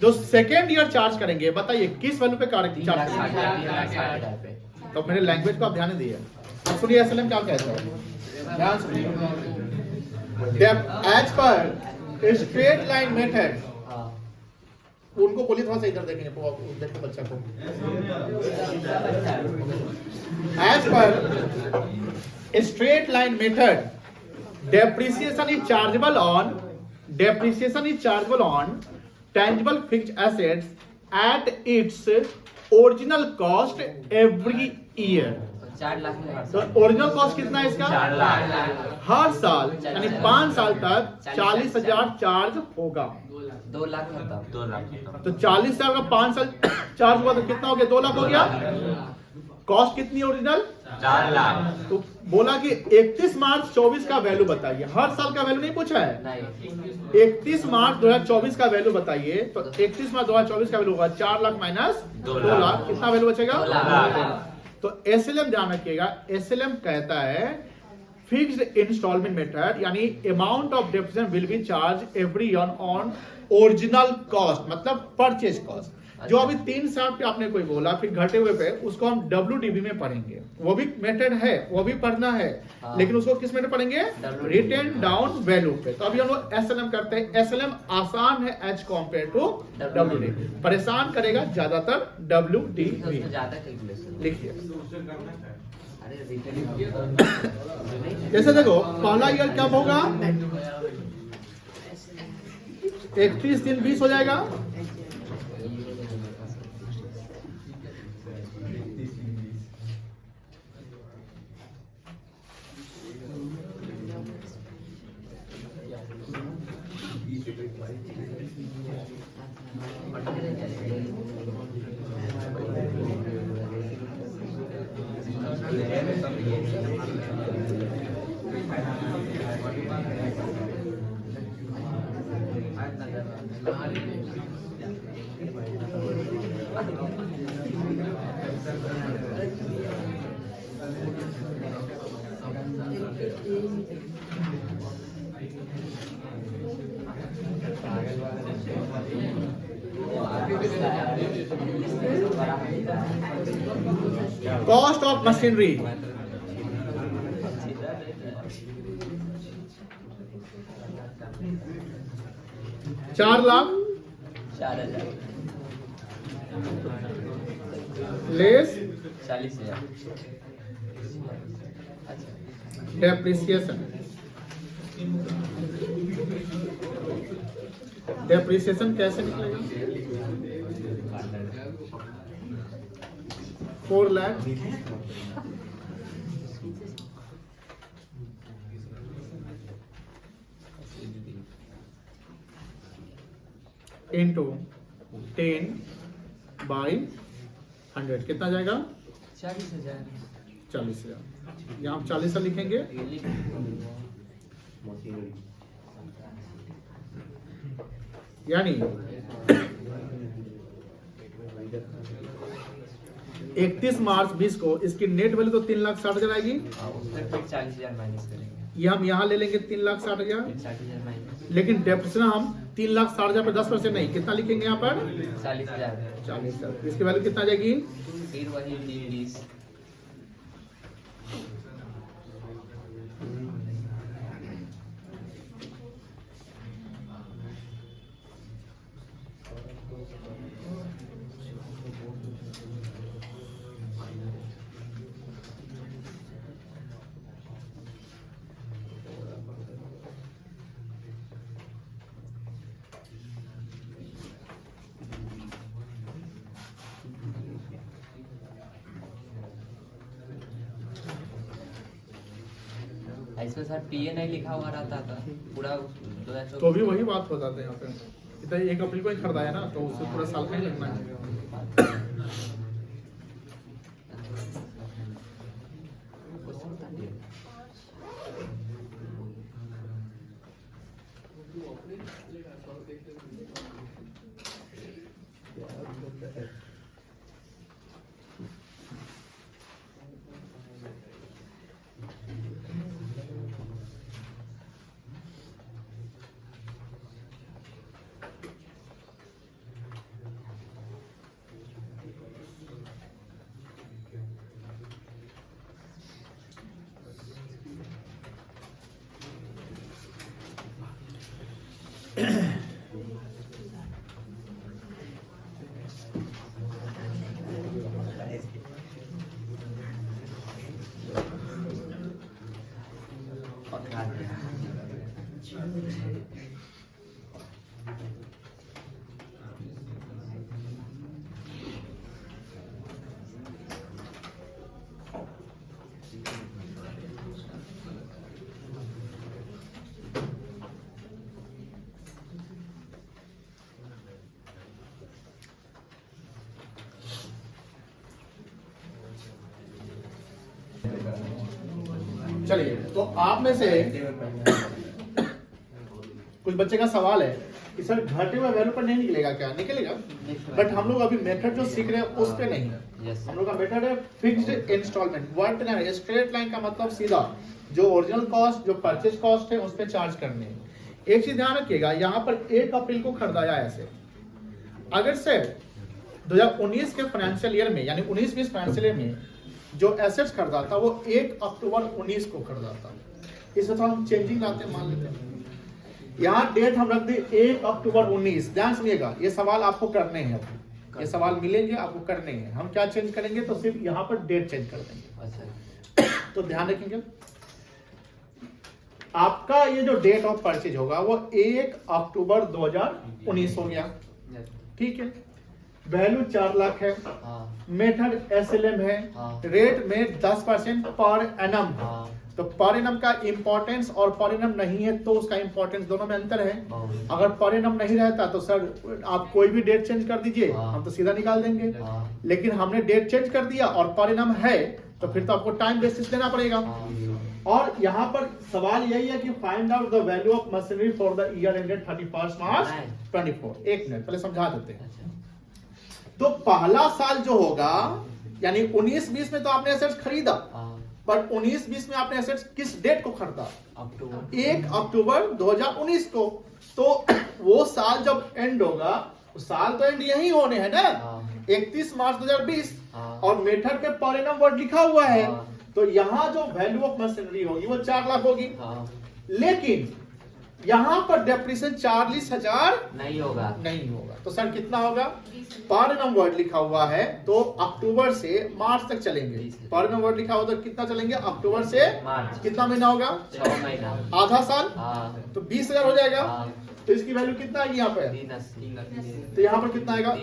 S1: जो सेकेंड ईयर चार्ज करेंगे बताइए किस वैल्यू पे चार्ज करेंगे। तो मेरे लैंग्वेज को आप ध्यान दिए। अब सुनिए एसएलएम क्या कहता है, ध्यान सुनिए। As per straight line method, उनको बोलिए थोड़ा सा इधर देखेंगे देखो बच्चा को। As per straight line method depreciation is chargeable on tangible fixed assets at its original cost every year।
S4: 4 lakh में
S1: तो ओरिजिनल कॉस्ट कितना है इसका,
S4: 4 लाख
S1: हर साल यानी 5 साल तक 40,000 चार्ज होगा।
S4: 2 लाख होता।
S2: 2 लाख होता।
S1: तो 40,000 का 5 साल चार्ज हुआ तो कितना हो गया, 2 लाख हो गया। कॉस्ट कितनी ओरिजिनल,
S2: 4 लाख।
S1: तो बोला कि 31 मार्च 24 का वैल्यू बताइए, हर साल का वैल्यू नहीं पूछा है।
S4: नहीं
S1: 31 मार्च 2024 का वैल्यू बताइए, तो 31 मार्च 2024 का वैल्यू होगा 4 लाख माइनस 2 लाख, कितना वैल्यू बचेगा,
S4: 2 लाख।
S1: तो एसएलएम ध्यान रखिएगा, एसएलएम कहता है फिक्स्ड इंस्टॉलमेंट मेथड, यानी amount of depreciation will be charge every year on original cost, मतलब परचेज कॉस्ट। जो अभी 3 साल पे आपने कोई बोला फिर घटे हुए पे, उसको हम WDV में पढ़ेंगे, वो भी मेथड है, वो भी पढ़ना है। लेकिन उसको किस में पढ़ेंगे, रिटेन डाउन वैल्यू पे। तो अभी हम लोग एसएलएम करते हैं। एसएलएम आसान है एज कॉम्पेयर टू WDV, परेशान करेगा ज्यादातर WDV।
S4: ज्यादा कैलकुलेशन
S1: लिखिए
S4: अरे रिटेन
S1: जैसे देखो पहला ईयर कब होगा, 31 दिन 20 हो जाएगा, cost of machinery 4 lakh
S4: 4,000
S1: less
S4: 40,000।
S1: Depreciation, depreciation कैसे निकलेगा, 4 लाख into 10 बाई 100 कितना जाएगा?
S4: 40,000
S1: 40,000। यहाँ हम 40 से लिखेंगे, यानी 31 मार्च 20 को इसकी नेट वैल्यू तो 3,60,000 आएगी।
S4: उसमें फिर 40,000 माइनस करेंगे,
S1: ये हम यहाँ ले लेंगे 3,60,000,
S4: फिर 60,000 माइनस,
S1: लेकिन डेप्रिसिएशन हम 3,60,000 पर 10% नहीं, कितना लिखेंगे यहाँ पर?
S4: 40,000,
S1: 40,000। इसकी वैल्यू कितना आ जाएगी?
S4: फिर वही 20। इसमें सर पीए नहीं लिखा हुआ रहता था पूरा 2024
S1: तो भी वही बात हो जाता है यहाँ पे। इतना 1 अप्रैल को ही खरीदा है ना, तो उससे पूरा साल का ही लगना है। चलिए, तो आप में से कुछ बच्चे का सवाल है कि सर घटे हुए वैल्यू पर नहीं निकलेगा क्या? निकलेगा, बट हम लोग अभी मेथड जो सीख रहे हैं उस पे नहीं है। हम लोग का मेथड है फिक्स्ड इंस्टॉलमेंट। वर्ड है स्ट्रेट लाइन का मतलब सीधा जो ओरिजिनल कॉस्ट, जो परचेज कॉस्ट है उस पे चार्ज करने हैं। एक चीज ध्यान रखिएगा, यहाँ पर 1 अप्रैल को खरीदाया ऐसे, अगर से 2019 के फाइनेंशियल ईयर में यानी 19-20 फाइनेंशियल ईयर में जो एसेट्स खरीदा था वो 1 अक्टूबर 19 को खरीदा था। इसमें तो हम चेंजिंग लाते हैं, मान लेते हैं यहाँ डेट हम रख दे 1 अक्टूबर 19। ध्यान सुनिएगा, ये सवाल आपको करने हैं, ये सवाल मिलेंगे आपको करने हैं। हम क्या चेंज करेंगे तो सिर्फ यहाँ पर डेट चेंज कर देंगे। तो ध्यान रखेंगे, आपका ये जो डेट ऑफ परचेज होगा वो 1 अक्टूबर 2019 हो गया, ठीक है। वैल्यू 4 लाख है, मेथड SLM है, रेट में 10% पर एनम। तो पर एनम का इंपॉर्टेंस और पर एनम नहीं है तो उसका इंपॉर्टेंस दोनों में अंतर है। अगर पर एनम नहीं रहता तो सर आप कोई भी डेट चेंज कर दीजिए, हम तो सीधा निकाल देंगे। लेकिन हमने डेट चेंज कर दिया और पर एनम है तो फिर तो आपको टाइम बेसिस देना पड़ेगा। और यहाँ पर सवाल यही है कि find out the value of machinery for the year ended 31 मार्च 24। एक मिनट पहले समझा देते हैं। तो पहला साल जो होगा यानी 19-20 में तो आपने एसेट्स खरीदा, पर 19-20 में आपने एसेट्स किस डेट को खरीदा? 1 अक्टूबर 2019 को। तो वो साल जब एंड होगा, वो साल तो एंड यही होने हैं ना, 31 मार्च 2020, और मेथड पे पर एनम वर्ड लिखा हुआ है। तो यहाँ जो वैल्यू ऑफ मशीनरी होगी वो 4 लाख होगी। लेकिन यहाँ पर डेप्रिसिएशन 40,000
S4: नहीं होगा,
S1: नहीं होगा। तो सर कितना होगा? पर एनम वर्ड लिखा हुआ है तो अक्टूबर से मार्च तक चलेंगे। पर एनम वर्ड लिखा हुआ तो कितना चलेंगे? अक्टूबर से
S4: मार्च।
S1: कितना महीना होगा?
S4: 6 महीना,
S1: आधा साल। तो 20,000 हो जाएगा। तो इसकी वैल्यू कितना आएगी यहाँ पे?
S4: 380।
S1: तो यहाँ पर कितना आएगा?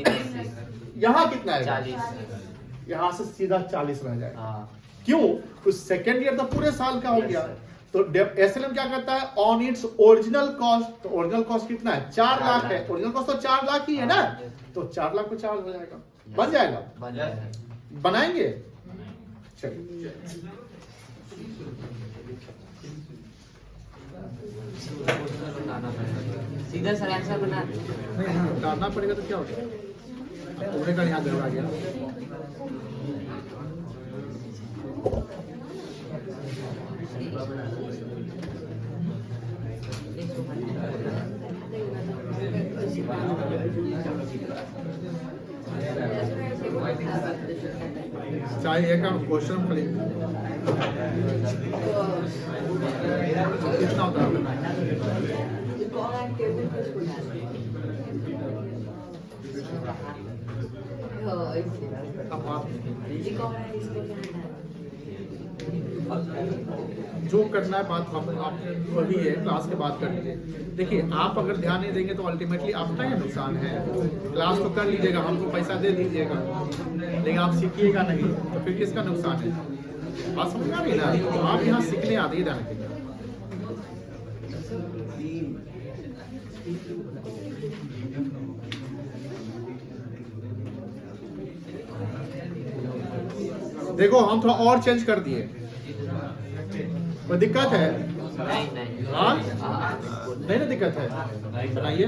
S1: यहाँ कितना आएगा?
S4: 40।
S1: यहाँ से सीधा 40 रह जाएगा। क्यों? तो सेकेंड ईयर तो पूरे साल का हो गया। तो SLM क्या करता है? On its original cost. तो ओरिजिनल कॉस्ट कितना है? 4 लाख है। ओरिजिनल कॉस्ट तो 4 लाख ही है ना, तो 4 लाख को 4 हो जाएगा। बन जाएगा?
S4: बन जाएगा।
S1: बनाएंगे? चलिए
S4: सीधा सर आंसर बना दे।
S1: नहीं डालना पड़ेगा तो क्या होगा? तुमने का यहाँ गड़बड़ा गया। चाहे एक क्वेश्चन खाली कितना होता है? अब आप जो करना है बात हम आप वही है, क्लास के बाद कर लीजिए। देखिए आप अगर ध्यान नहीं देंगे तो अल्टीमेटली आपका ही नुकसान है। क्लास तो कर लीजिएगा, हमको पैसा दे दीजिएगा, लेकिन आप सीखिएगा नहीं तो फिर किसका नुकसान है? बात समझ आ रही ना? तो आप यहाँ सीखने आते ही ध्यान रखिएगा। देखो हम थोड़ा और चेंज कर दिए, कोई दिक्कत है?
S4: नहीं
S1: हाँ नहीं ना दिक्कत है, बनाइए।